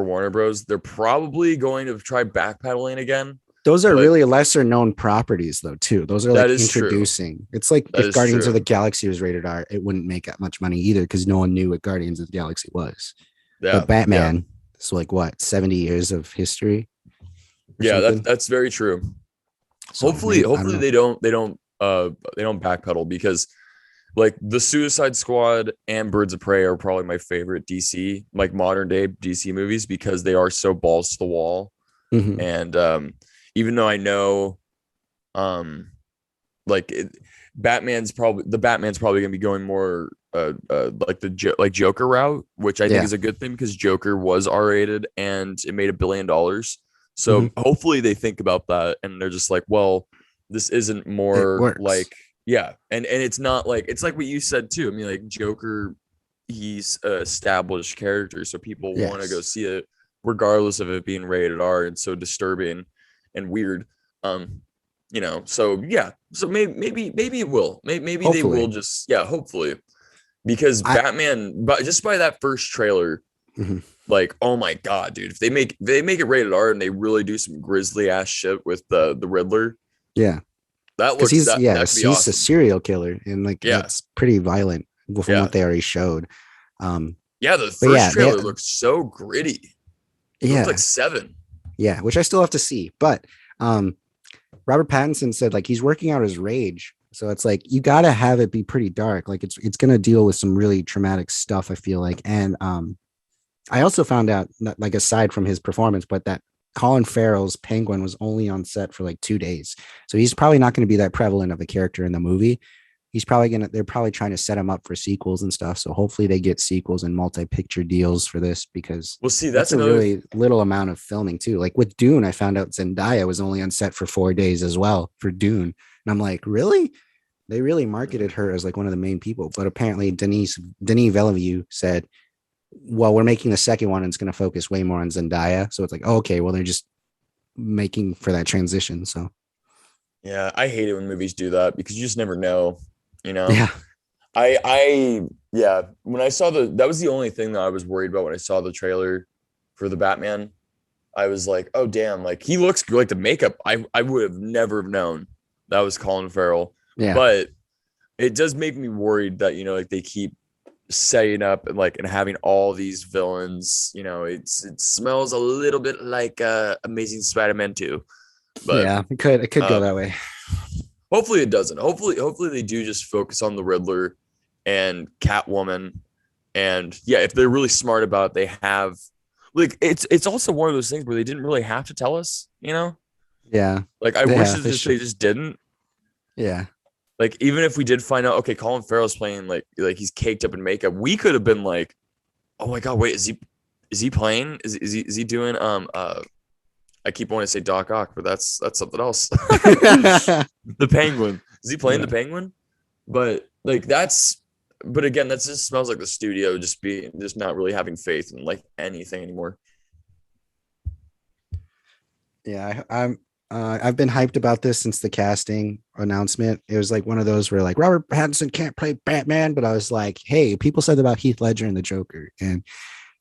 Warner Bros, they're probably going to try backpedaling again. Those are But really lesser known properties though, too. Those are that like is true. introducing. It's like That if is Guardians of the true. Galaxy was rated R, it wouldn't make that much money either because no one knew what Guardians of the Galaxy was. But Yeah, yeah, Batman, it's like what, 70 years of history or yeah. something. That's very true. So Hopefully, maybe I don't hopefully know. they don't backpedal, because like the Suicide Squad and Birds of Prey are probably my favorite DC, like modern day DC movies, because they are so balls to the wall. Mhm. And even though I know like Batman's probably gonna be going more like like Joker route, which I think Yeah. is a good thing because Joker was R-rated and it made $1 billion. Mhm. So hopefully they think about that and they're just like, well, this isn't It more works. like, yeah, and it's not like, it's like what you said too. I mean, like Joker, he's a established character, so people want to go Yes. see it regardless of it being rated R and so disturbing. and weird. You know, so yeah, so maybe it will. Maybe they Hopefully. will just, yeah, hopefully, because Batman, but just by that first trailer, like, oh my god, dude, if they make it rated R and they really do some grisly ass shit with the Riddler, yeah, that because looks that could be he's awesome. a serial killer, and like Yeah, it's pretty violent from yeah, what they already showed. yeah. The But first yeah, trailer looks so gritty. It looked like yeah, Seven. yeah, which I still have to see. But Robert Pattinson said like he's working out his rage. So it's like you gotta have it be pretty dark. Like it's gonna deal with some really traumatic stuff, I feel like. And I also found out, not like aside from his performance, but that Colin Farrell's Penguin was only on set for like 2 days. So he's probably not going to be that prevalent of a character in the movie. They're probably trying to set him up for sequels and stuff. So hopefully they get sequels and multi-picture deals for this, because We'll see. that's a really little amount of filming too. Like with Dune, I found out Zendaya was only on set for 4 days as well for Dune. And I'm like, really? They really marketed her as like one of the main people. But apparently Denis Villeneuve said, well, we're making the second one and it's going to focus way more on Zendaya. So it's like, oh, okay, well, they're just making for that transition. So yeah, I hate it when movies do that because you just never know, you know? yeah. Yeah, when I saw that was the only thing that I was worried about when I saw the trailer for the Batman. I was like, oh damn, like he looks good. Like the makeup, I would have never known that was Colin Farrell. Yeah. But it does make me worried that, you know, like they keep setting up and like and having all these villains. You know, it smells a little bit like Amazing Spider-Man 2. But yeah, it could go that way. Hopefully it doesn't. Hopefully they do just focus on the Riddler and Catwoman. And yeah, if they're really smart about it, they have like it's also one of those things where they didn't really have to tell us, you know? Yeah. Like I wish they just didn't. Yeah. Like even if we did find out, okay, Colin Farrell's playing like he's caked up in makeup, we could have been like, oh my god, wait, is he playing? Is he doing I keep wanting to say Doc Ock, but that's something else. The Penguin. Is he playing the Penguin? But like but again, that just smells like the studio just not really having faith in like anything anymore. Yeah, I've been hyped about this since the casting announcement. It was like one of those where like Robert Pattinson can't play Batman, but I was like, hey, people said about Heath Ledger and the Joker, and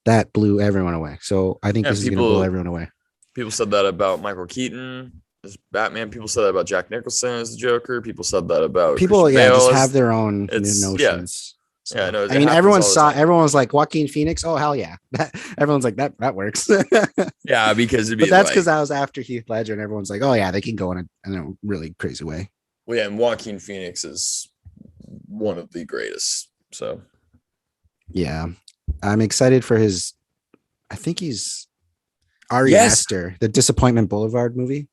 that blew everyone away. So I think this is going to blow everyone away. People said that about Michael Keaton as Batman. People said that about Jack Nicholson as the Joker. People said that about people. Yeah, just have their own notions. Yeah. So, yeah, no, I mean, everyone was like Joaquin Phoenix. Oh hell yeah! Everyone's like that works. Yeah, because that's because I was after Heath Ledger, and everyone's like, oh yeah, they can go in a really crazy way. Well, yeah, and Joaquin Phoenix is one of the greatest. So yeah, I'm excited for his. I think he's Ari Aster, the Disappointment Boulevard movie.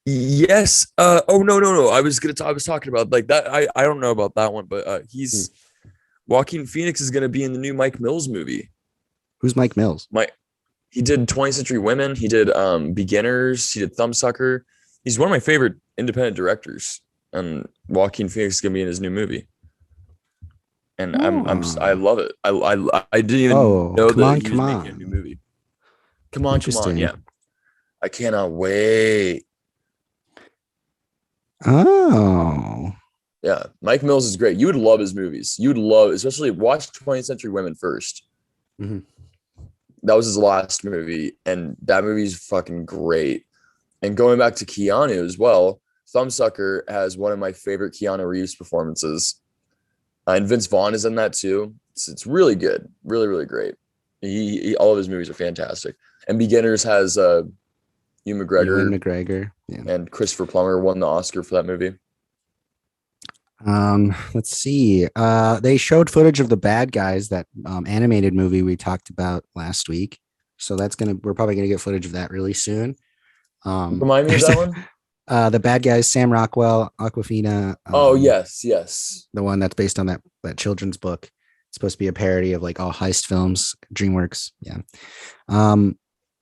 Yes. Oh no. I was talking about like that. I don't know about that one, but he's. Joaquin Phoenix is going to be in the new Mike Mills movie. Who's Mike Mills? He did 20th Century Women. He did Beginners. He did Thumbsucker. He's one of my favorite independent directors. And Joaquin Phoenix is going to be in his new movie. And I love it. I didn't even know that he was making a new movie. Come on. Yeah. I cannot wait. Oh. Yeah, Mike Mills is great. You would love his movies. You would love, especially watch 20th Century Women first. Mm-hmm. That was his last movie, and that movie's fucking great. And going back to Keanu as well, Thumbsucker has one of my favorite Keanu Reeves performances. And Vince Vaughn is in that too. It's really good. Really, really great. He all of his movies are fantastic. And Beginners has Ewan McGregor. Yeah. And Christopher Plummer won the Oscar for that movie. Let's see. They showed footage of The Bad Guys, that animated movie we talked about last week. So we're probably gonna get footage of that really soon. Remind me of that one. The Bad Guys, Sam Rockwell, Awkwafina. Oh yes. The one that's based on that children's book. It's supposed to be a parody of like all heist films, DreamWorks. Yeah.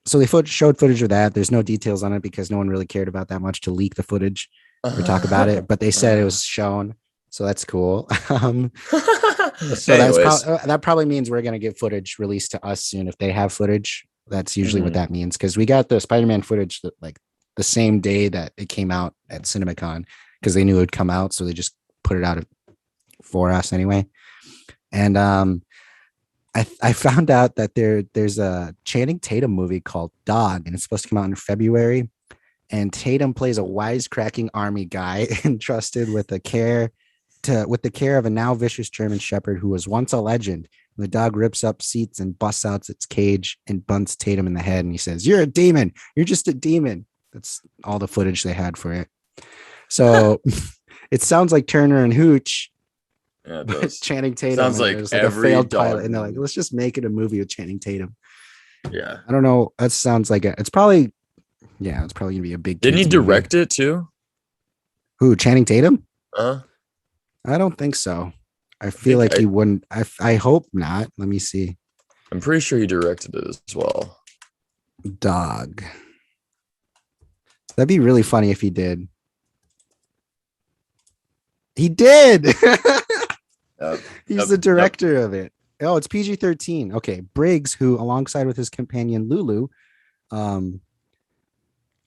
So they showed footage of that. There's no details on it because no one really cared about that much to leak the footage or talk about it, but they said it was shown. So that's cool. So that probably means we're going to get footage released to us soon. If they have footage, that's usually what that means. Cause we got the Spider-Man footage that like the same day that it came out at CinemaCon because they knew it would come out, so they just put it out for us anyway. And I found out that there's a Channing Tatum movie called Dog, and it's supposed to come out in February. And Tatum plays a wisecracking army guy entrusted with the care of a now vicious German Shepherd who was once a legend. The dog rips up seats and busts out its cage and bunts Tatum in the head. And he says, "You're a demon. You're just a demon." That's all the footage they had for it. So it sounds like Turner and Hooch. Yeah, it But does. Channing Tatum. Sounds like a every failed dog pilot, and they're like, movie. let's just make it a movie with Channing Tatum. Yeah. I don't know. That sounds like it's probably gonna be a big. Didn't he kids movie. direct it too? Who, Channing Tatum? Uh, I don't think so. I feel like he wouldn't. I hope not. Let me see. I'm pretty sure he directed it as well. Dog. That'd be really funny if he did. He did. He's the director of it. Oh, it's PG-13. Okay. Briggs, who alongside with his companion Lulu,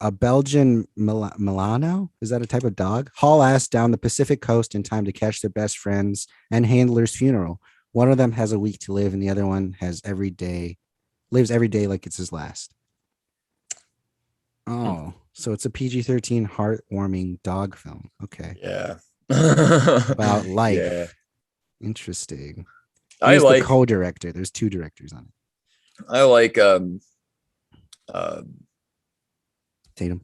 a Belgian Milano, is that a type of dog? Haul ass down the Pacific coast in time to catch their best friend's and handler's funeral. One of them has a week to live, and the other one lives every day like it's his last. Oh, so it's a PG-13 heartwarming dog film. Okay. Yeah. About life. Yeah. Interesting. He's the co-director. There's two directors on it. I like Tatum.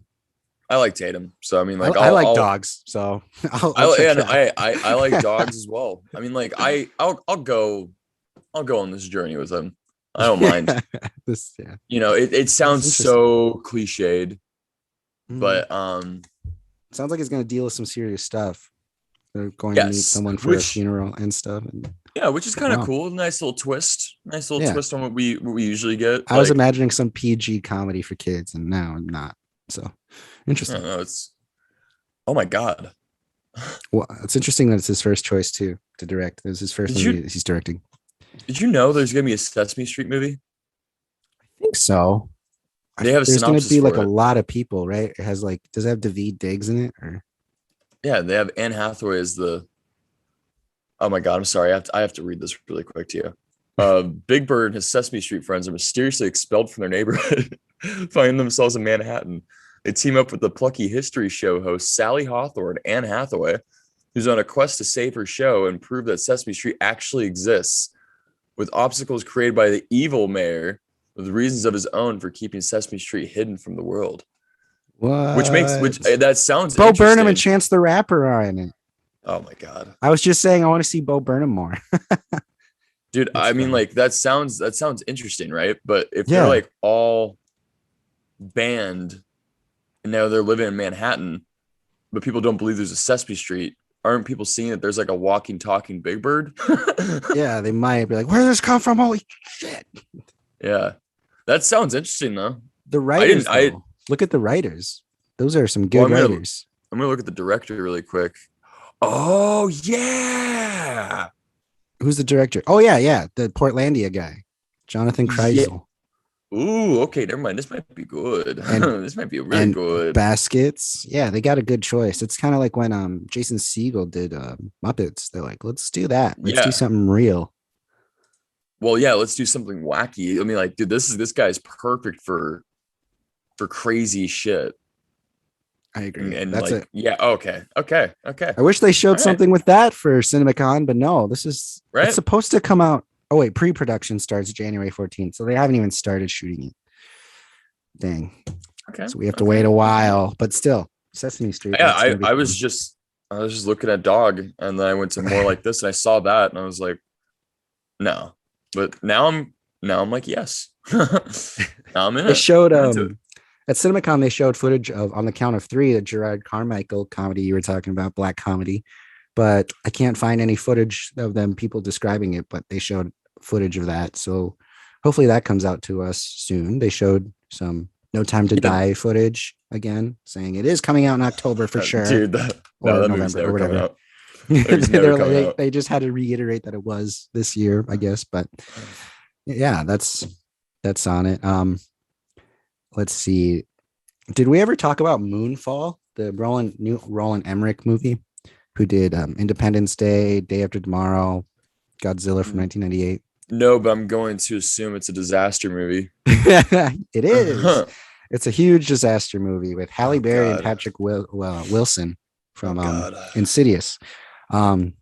I like Tatum. So I mean, like, I like dogs. So I like dogs as well. I mean, like, I'll go on this journey with him. I don't mind. You know, it sounds so cliched, but sounds like he's gonna deal with some serious stuff. They're going to meet someone for a funeral and stuff. And yeah, which is kind of cool. Nice little twist. Twist on what we usually get. I was imagining some PG comedy for kids, and now I'm not. So interesting. No, oh my god. Well, it's interesting that it's his first choice too to direct. It was his first movie he's directing. Did you know there's gonna be a Sesame Street movie? I think so. There's gonna be like a lot of people, right? It has like, does it have Daveed Diggs in it? Or yeah, they have Anne Hathaway as the. Oh my god, I'm sorry. I have to read this really quick to you. Big Bird and his Sesame Street friends are mysteriously expelled from their neighborhood, finding themselves in Manhattan. They team up with the plucky history show host Sally Hawthorne, Anne Hathaway, who's on a quest to save her show and prove that Sesame Street actually exists, with obstacles created by the evil mayor with reasons of his own for keeping Sesame Street hidden from the world. What? Which that sounds Bo Burnham and Chance the Rapper are in it. Oh my god. I was just saying I want to see Bo Burnham more. Dude, I mean, like, that sounds interesting, right? But if they're like all banned and now they're living in Manhattan, but people don't believe there's a Sesame Street, aren't people seeing that there's like a walking, talking Big Bird? Yeah, they might be like, where did this come from? Holy shit. Yeah. That sounds interesting though. The writers, look at the writers. Those are some good writers. I'm gonna look at the director really quick. Oh yeah. Who's the director? Oh yeah, the Portlandia guy, Jonathan Kreisel. Yeah. Ooh, okay, never mind. This might be good. This might be really good. Baskets. Yeah, they got a good choice. It's kind of like when Jason Segel did Muppets. They're like, let's do that. Let's do something real. Well, yeah, let's do something wacky. I mean, like, dude, this guy's perfect for crazy shit. I agree. And that's like, it. Yeah. Okay. I wish they showed something with that for CinemaCon, but no, this is right. It's supposed to come out. Oh wait, pre-production starts January 14th, so they haven't even started shooting it. Dang. Okay. So we have to wait a while, but still, Sesame Street. Yeah, I was just looking at Dog, and then I went to More Like This, and I saw that, and I was like, no. But now I'm like, yes. Now I'm in it. They showed at CinemaCon, they showed footage of On the Count of Three, the Gerard Carmichael comedy you were talking about, black comedy. But I can't find any footage of them, people describing it, but they showed footage of that. So hopefully that comes out to us soon. They showed some No Time to Die footage again, saying it is coming out in October for sure. Dude, that movie's never coming out. They just had to reiterate that it was this year, I guess. But yeah, that's on it. Let's see. Did we ever talk about Moonfall, the Roland Emmerich movie, who did Independence Day, Day After Tomorrow, Godzilla from Mm, 1998? no, but I'm going to assume it's a disaster movie. It is. Oh It's a huge disaster movie with Halle Berry and God. Patrick Wilson Oh from God. Insidious. Um,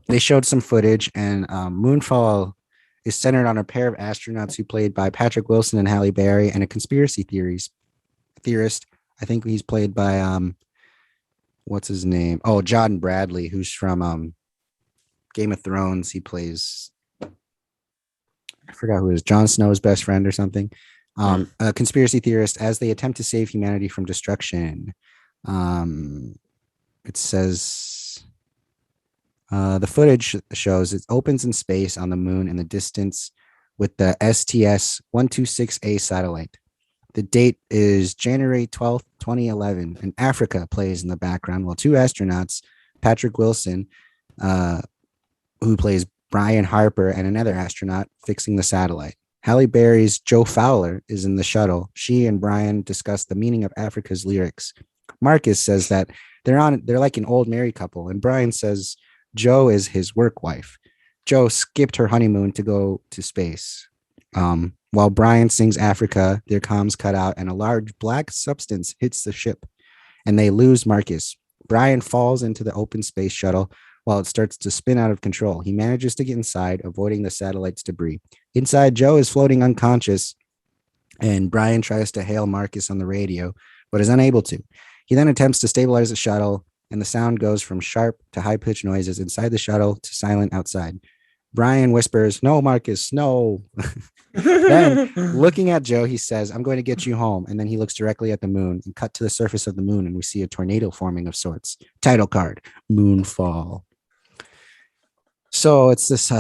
they showed some footage, and Moonfall is centered on a pair of astronauts who played by Patrick Wilson and Halle Berry, and a conspiracy theorist. I think he's played by what's his name? Oh, John Bradley, who's from Game of Thrones. He plays, I forgot who it is, Jon Snow's best friend or something. Hmm. A conspiracy theorist as they attempt to save humanity from destruction. Um, it says the footage shows it opens in space on the moon in the distance with the STS-126A satellite. The date is January 12th, 2011, and Africa plays in the background while two astronauts, Patrick Wilson, uh, who plays Brian Harper, and another astronaut fixing the satellite. Halle Berry's Joe Fowler is in the shuttle. She and Brian discuss the meaning of Africa's lyrics. Marcus says that they're like an old married couple, and Brian says Joe is his work wife. Joe skipped her honeymoon to go to space. While Brian sings Africa, their comms cut out and a large black substance hits the ship and they lose Marcus. Brian falls into the open space shuttle while it starts to spin out of control. He manages to get inside, avoiding the satellite's debris. Inside, Joe is floating unconscious, and Brian tries to hail Marcus on the radio, but is unable to. He then attempts to stabilize the shuttle, and the sound goes from sharp to high pitched noises inside the shuttle to silent outside. Brian whispers, "No, Marcus, no." Then, looking at Joe, he says, "I'm going to get you home." And then he looks directly at the moon and cut to the surface of the moon, and we see a tornado forming of sorts. Title card, Moonfall. So it's this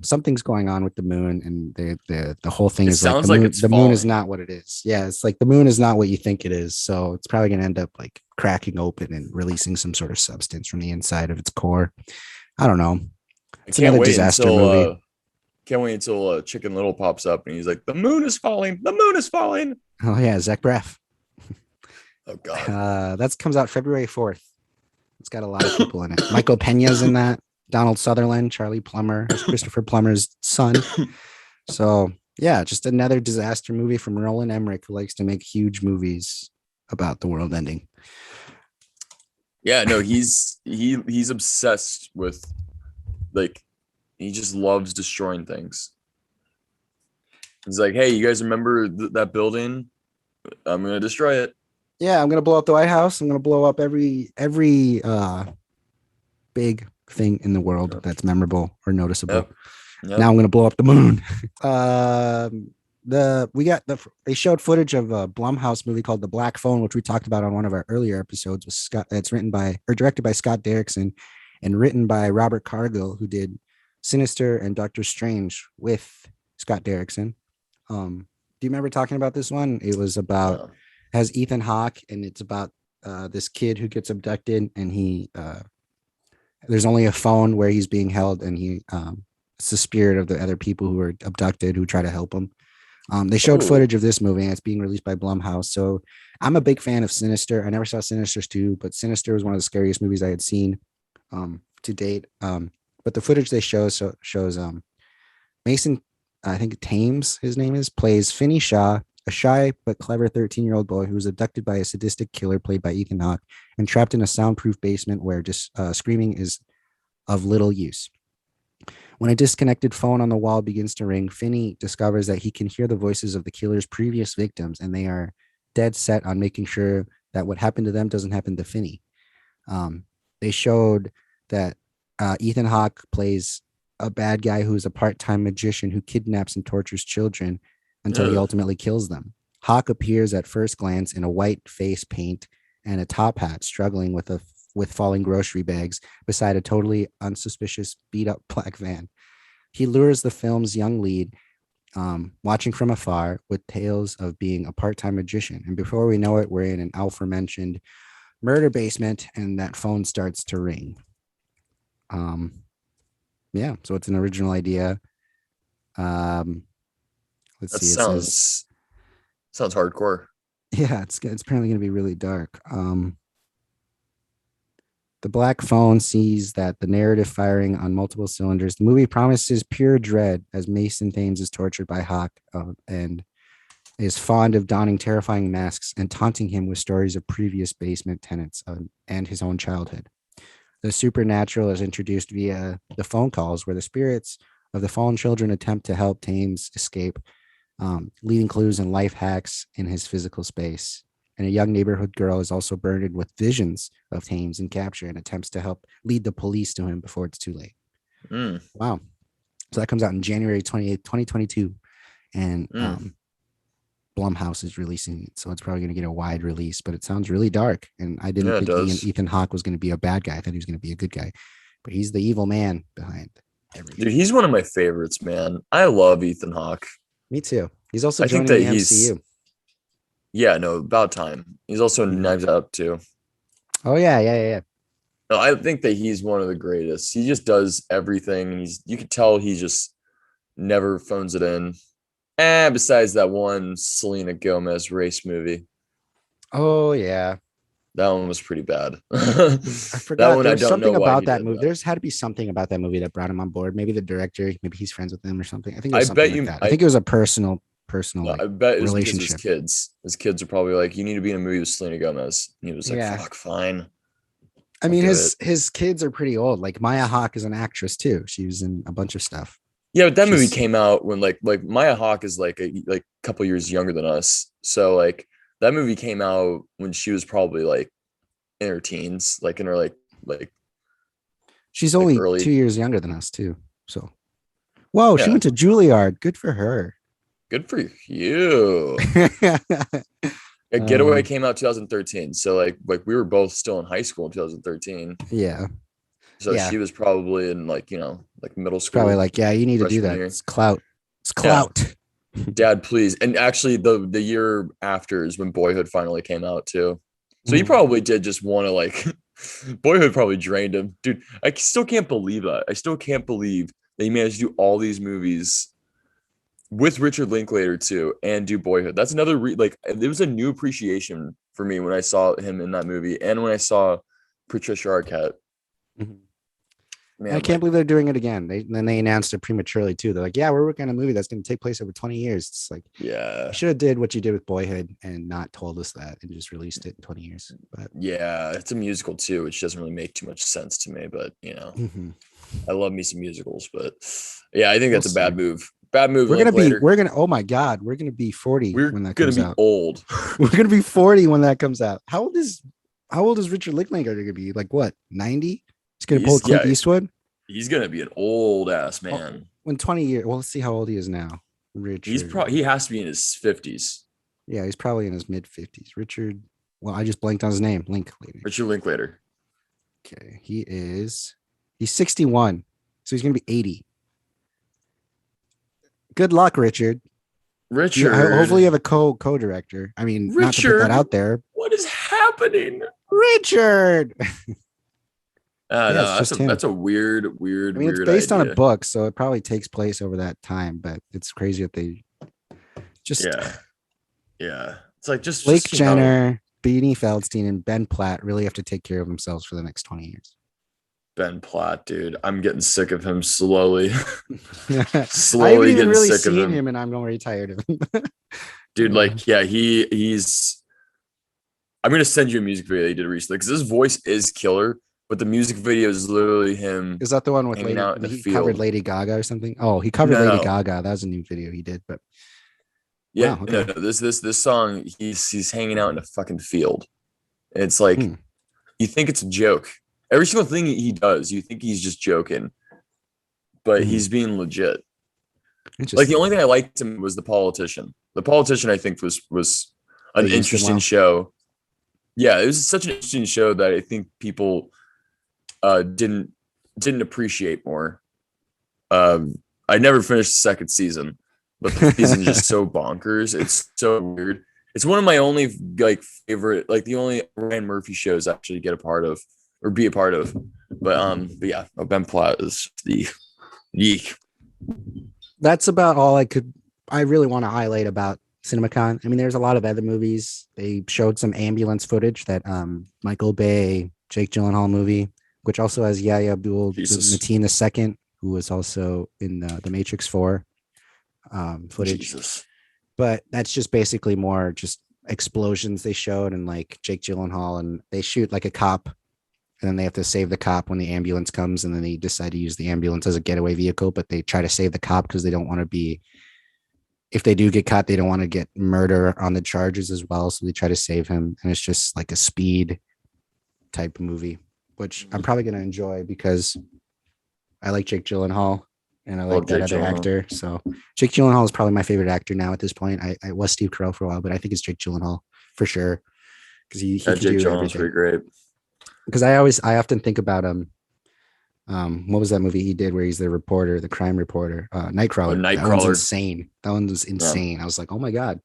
something's going on with the moon, and the whole thing It is like sounds like it's the moon is falling. not what it is. Yeah, it's like the moon is not what you think it is. So it's probably gonna end up like cracking open and releasing some sort of substance from the inside of its core. I don't know. I It's another disaster movie. can't wait until Chicken Little pops up and he's like, "The moon is falling. The moon is falling." Oh yeah, Zach Braff. Oh God. That comes out February 4th. It's got a lot of people in it. Michael Pena's in that. Donald Sutherland, Charlie Plummer, Christopher Plummer's son. So yeah, just another disaster movie from Roland Emmerich, who likes to make huge movies about the world ending. Yeah, no, he's obsessed with, like, he just loves destroying things. He's like, "Hey, you guys remember that building? I'm gonna destroy it." Yeah, I'm gonna blow up the White House. I'm gonna blow up every big thing in the world Yep. that's memorable or noticeable. Yep. Yep. Now I'm gonna blow up the moon. They showed footage of a Blumhouse movie called The Black Phone, which we talked about on one of our earlier episodes. With Scott, it's written by or directed by Scott Derrickson, and written by Robert Cargill, who did Sinister and Doctor Strange with Scott Derrickson. Do you remember talking about this one? It was about No. has Ethan Hawke, and it's about this kid who gets abducted, and he there's only a phone where he's being held, and it's the spirit of the other people who were abducted who try to help him. They showed Oh, footage of this movie, and it's being released by Blumhouse. So I'm a big fan of Sinister. I never saw Sinister 2, but Sinister was one of the scariest movies I had seen to date. But the footage they shows Mason, I think Thames, his name is, plays Finney Shaw, a shy but clever 13-year-old boy who was abducted by a sadistic killer played by Ethan Hawke and trapped in a soundproof basement where just screaming is of little use. When a disconnected phone on the wall begins to ring, Finney discovers that he can hear the voices of the killer's previous victims, and they are dead set on making sure that what happened to them doesn't happen to Finney. They showed that Ethan Hawke plays a bad guy who's a part-time magician who kidnaps and tortures children until he ugh. ultimately kills them. Hawke appears at first glance in a white face paint and a top hat, struggling with falling grocery bags beside a totally unsuspicious beat up black van. He lures the film's young lead, watching from afar with tales of being a part time magician. And before we know it, we're in an aforementioned murder basement, and that phone starts to ring. Um, yeah, so it's an original idea. Um, let's That see, it says, sounds hardcore. Yeah, it's apparently going to be really dark. The Black Phone sees that the narrative firing on multiple cylinders. The movie promises pure dread as Mason Thames is tortured by Hawk and is fond of donning terrifying masks and taunting him with stories of previous basement tenants and his own childhood. The supernatural is introduced via the phone calls where the spirits of the fallen children attempt to help Thames escape, leaving clues and life hacks in his physical space. And a young neighborhood girl is also burdened with visions of Thames and capture and attempts to help lead the police to him before it's too late. Wow. So that comes out in January 28th, 2022. And Blumhouse is releasing it. So it's probably going to get a wide release, but it sounds really dark. And I didn't think Ethan Hawke was going to be a bad guy. I thought he was going to be a good guy. But he's the evil man behind everything. Dude, he's one of my favorites, man. I love Ethan Hawke. Me too. He's also joining the MCU. Yeah, no, about time. He's also in Knives Out too. Oh yeah. No, I think that he's one of the greatest. He just does everything. You can tell he just never phones it in. Besides that one Selena Gomez race movie. Oh yeah. That one was pretty bad. I forgot. There's something about that movie. There's had to be something about that movie that brought him on board. Maybe the director, maybe he's friends with them or something. I think it was something like that. I think it was a personal I bet it was relationship. His kids are probably like, you need to be in a movie with Selena Gomez. And he was like, fuck, fine. I mean, his kids are pretty old. Like Maya Hawke is an actress too. She was in a bunch of stuff. Yeah, but that movie came out when like Maya Hawke is like a couple years younger than us. So like that movie came out when she was probably like in her teens, like in her like she's only early 2 years younger than us too. So whoa, she went to Juilliard. Good for her. Good for you. Getaway came out 2013. So like we were both still in high school in 2013. Yeah. So she was probably in like middle school. Probably like, you need to do that. It's clout. It's clout. Yeah. Dad, please. And actually the year after is when Boyhood finally came out too. So he probably did just want to like Boyhood probably drained him. Dude, I still can't believe that. I still can't believe that he managed to do all these movies with Richard Linklater too and do Boyhood. That's another there was a new appreciation for me when I saw him in that movie and when I saw Patricia Arquette. Man, I can't believe they're doing it again. They announced it prematurely too. They're like, we're working on a movie that's going to take place over 20 years. It's like, you should have did what you did with Boyhood and not told us that and just released it in 20 years. But yeah, it's a musical too, which doesn't really make too much sense to me. But I love me some musicals. But yeah, I think that's a bad move. Bad move. Oh my God, we're gonna be 40 when that comes out. Old. We're gonna be 40 when that comes out. How old is Richard Linklater gonna be? Like what, 90? He's gonna pull Clint Eastwood. He's gonna be an old ass man. When 20 years. Well, let's see how old he is now. Richard. He has to be in his 50s. Yeah, he's probably in his mid 50s. Richard. Well, I just blanked on his name. Richard Linklater. Okay, he's 61, so he's gonna be 80. Good luck, Richard. Hopefully you have a co-director. I mean, Richard, not to put that out there. What is happening? Richard. That's a weird. I mean, it's based on a book, so it probably takes place over that time, but it's crazy that they just It's like just Blake Jenner, Beanie Feldstein, and Ben Platt really have to take care of themselves for the next 20 years. Ben Platt, dude, I'm getting sick of him slowly. I haven't even really seen him, and I'm already tired of him. Dude, he's. I'm gonna send you a music video he did recently because his voice is killer, but the music video is literally him. Is that the one with covered Lady Gaga or something? Oh, he covered Lady Gaga. That was a new video he did, but yeah, wow, okay. No. This song, he's hanging out in a fucking field. And it's like you think it's a joke. Every single thing he does, you think he's just joking, but he's being legit. Like the only thing I liked him was The Politician. The Politician, I think, was an interesting show. Yeah, it was such an interesting show that I think people didn't appreciate more. I never finished the second season, but the season's just so bonkers. It's so weird. It's one of my only favorite, the only Ryan Murphy shows I actually get a part of. Or be a part of, but yeah, Ben Platt is the yeek. That's about all I really want to highlight about CinemaCon. I mean, there's a lot of other movies. They showed some ambulance footage, that Michael Bay, Jake Gyllenhaal movie, which also has Yahya Abdul Mateen II, who was also in the Matrix 4 footage. Jesus. But that's just basically more just explosions they showed, and like Jake Gyllenhaal, and they shoot like a cop, and then they have to save the cop when the ambulance comes, and then they decide to use the ambulance as a getaway vehicle, but they try to save the cop because they don't want to be, if they do get caught, they don't want to get murder on the charges as well, so they try to save him. And it's just like a speed type movie, which I'm probably going to enjoy because I like Jake Gyllenhaal and I like that other actor. So Jake Gyllenhaal is probably my favorite actor now at this point. I was Steve Carell for a while, but I think it's Jake Gyllenhaal for sure, because he can Jake do Gyllenhaal's pretty great. Because I often think about what was that movie he did where he's the reporter, the crime reporter, Nightcrawler. That one's insane. That one was insane. Yeah. I was like, oh my god.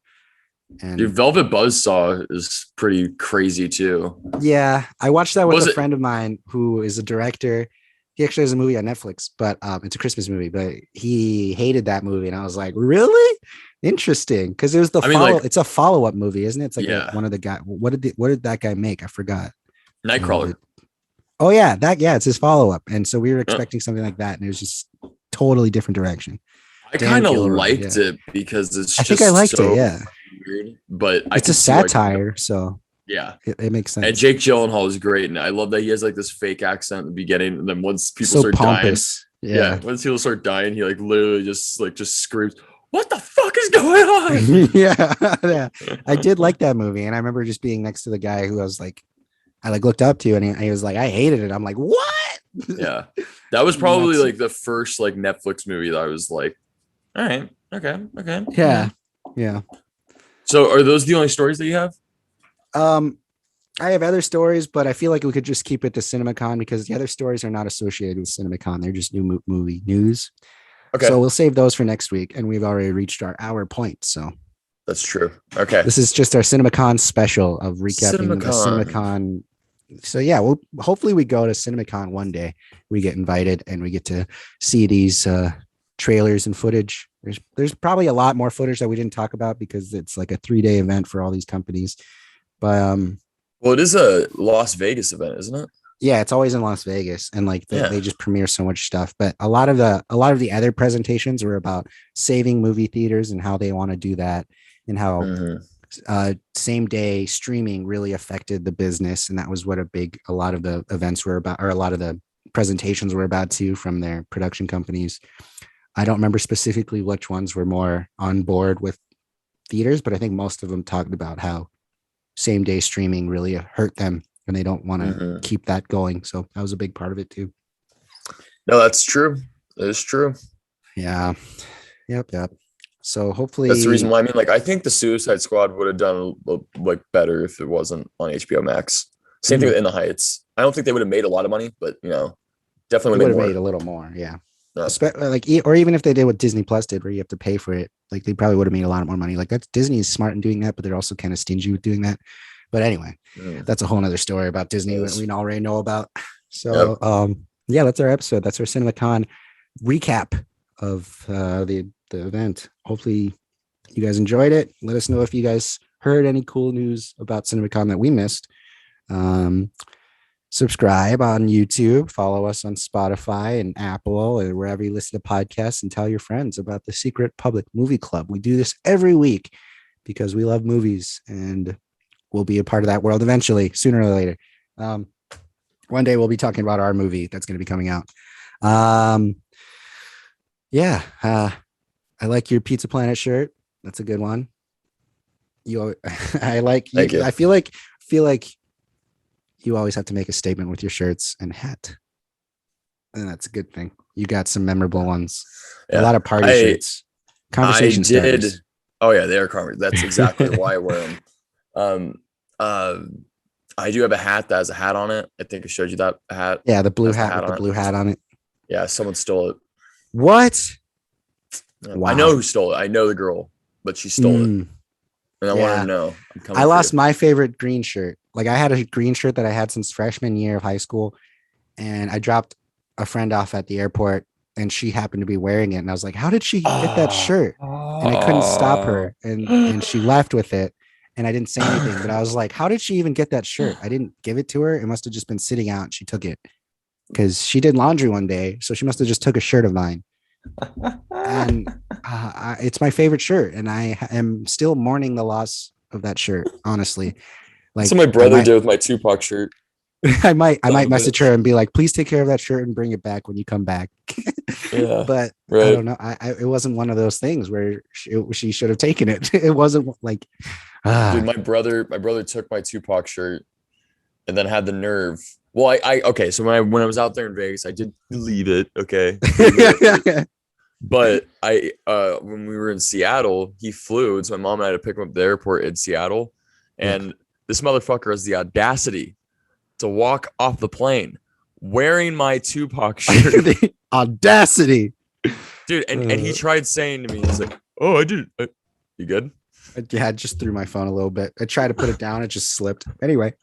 And dude, Velvet Buzzsaw is pretty crazy too. Yeah, I watched that with a friend of mine who is a director. He actually has a movie on Netflix, but it's a Christmas movie. But he hated that movie, and I was like, really interesting, because it was it's a follow-up movie, isn't it? It's like one of the guy. What did that guy make? I forgot. Nightcrawler. Oh yeah, it's his follow-up, and so we were expecting something like that, and it was just totally different direction. I kind of liked it because it's. I think I liked it. Yeah, weird, but it's a satire, so yeah, it makes sense. And Jake Gyllenhaal is great, and I love that he has like this fake accent at the beginning, and then once people start pompous. dying, once people start dying, he like literally just screams, "What the fuck is going on?" yeah. I did like that movie, and I remember just being next to the guy who I was like. I looked up to, and he was like, I hated it. I'm like, what? Yeah. That was probably like the first like Netflix movie that I was like, all right. Okay. Yeah. So are those the only stories that you have? I have other stories, but I feel like we could just keep it to CinemaCon because the other stories are not associated with CinemaCon. They're just new movie news. Okay. So we'll save those for next week. And we've already reached our hour point. So that's true. Okay. This is just our CinemaCon special of recapping the CinemaCon. So yeah, hopefully we go to CinemaCon one day. We get invited and we get to see these trailers and footage. There's probably a lot more footage that we didn't talk about because it's like a 3-day event for all these companies. But well, it is a Las Vegas event, isn't it? Yeah, it's always in Las Vegas, and like they just premiere so much stuff. But a lot of the other presentations were about saving movie theaters and how they want to do that, and how same day streaming really affected the business. And that was what a lot of the events were about, or a lot of the presentations were about too, from their production companies. I don't remember specifically which ones were more on board with theaters, but I think most of them talked about how same day streaming really hurt them and they don't want to keep that going. So that was a big part of it too. No, that's true. That is true. Yeah. Yep. So hopefully that's the reason why. I mean, like, I think the Suicide Squad would have done like better if it wasn't on HBO Max. Same thing with In the Heights. I don't think they would have made a lot of money, but definitely would have made a little more. Yeah. Like, or even if they did what Disney Plus did, where you have to pay for it, like they probably would have made a lot more money. Like that's Disney is smart in doing that, but they're also kind of stingy with doing that. But anyway, that's a whole nother story about Disney that we already know about. So, that's our episode. That's our CinemaCon recap of the event. Hopefully you guys enjoyed it. Let us know if you guys heard any cool news about CinemaCon that we missed. Subscribe on YouTube, follow us on Spotify and Apple or wherever you listen to podcasts, and tell your friends about the Secret Public Movie Club. We do this every week because we love movies and we'll be a part of that world eventually, sooner or later. One day we'll be talking about our movie that's going to be coming out. I like your Pizza Planet shirt. That's a good one. I like you. I feel like you always have to make a statement with your shirts and hat. And that's a good thing. You got some memorable ones. Yeah. A lot of party shirts. Conversation starters. Oh yeah, they are conversations. That's exactly why I wear them. I do have a hat that has a hat on it. I think I showed you that hat. Yeah, the blue hat with the blue hat on it. Yeah, someone stole it. What? Wow. I know who stole it. I know the girl, but she stole it. And I want to know. I lost my favorite green shirt. Like I had a green shirt that I had since freshman year of high school, and I dropped a friend off at the airport, and she happened to be wearing it, and I was like, how did she get that Oh. shirt? And I couldn't stop her, and she left with it, and I didn't say anything, but I was like, how did she even get that shirt? I didn't give it to her. It must have just been sitting out, and she took it because she did laundry one day, so she must have just took a shirt of mine. And it's my favorite shirt, and I am still mourning the loss of that shirt, honestly. Like, that's what my brother did with my Tupac shirt. I might message her and be like, please take care of that shirt and bring it back when you come back. Yeah, but right. I don't know. It wasn't one of those things where she should have taken it. It wasn't like, dude, my brother took my Tupac shirt and then had the nerve. Well, okay. So when I was out there in Vegas, I did leave it. Okay. But when we were in Seattle, he flew. And so my mom had to pick him up at the airport in Seattle. And this motherfucker has the audacity to walk off the plane wearing my Tupac shirt. The audacity, dude. And he tried saying to me, he's like, oh, I did. You good? Yeah, I just threw my phone a little bit. I tried to put it down. It just slipped. Anyway.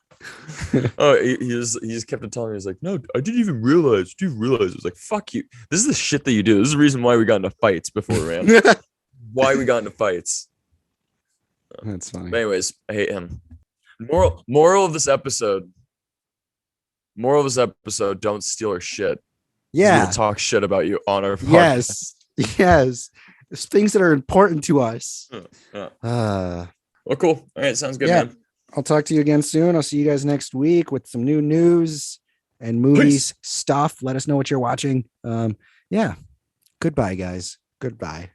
Oh, he just kept on telling me, he's like, no, I didn't even realize. Do you realize? I was like, fuck you. This is the shit that you do. This is the reason why we got into fights before, man. Why we got into fights. That's funny. But anyways, I hate him. Moral of this episode. Don't steal our shit. Yeah. We'll talk shit about you on our podcast. Yes. There's things that are important to us. Yeah. Well, cool. All right. Sounds good, man. I'll talk to you again soon. I'll see you guys next week with some new news and movies stuff. Let us know what you're watching. Yeah. Goodbye, guys. Goodbye.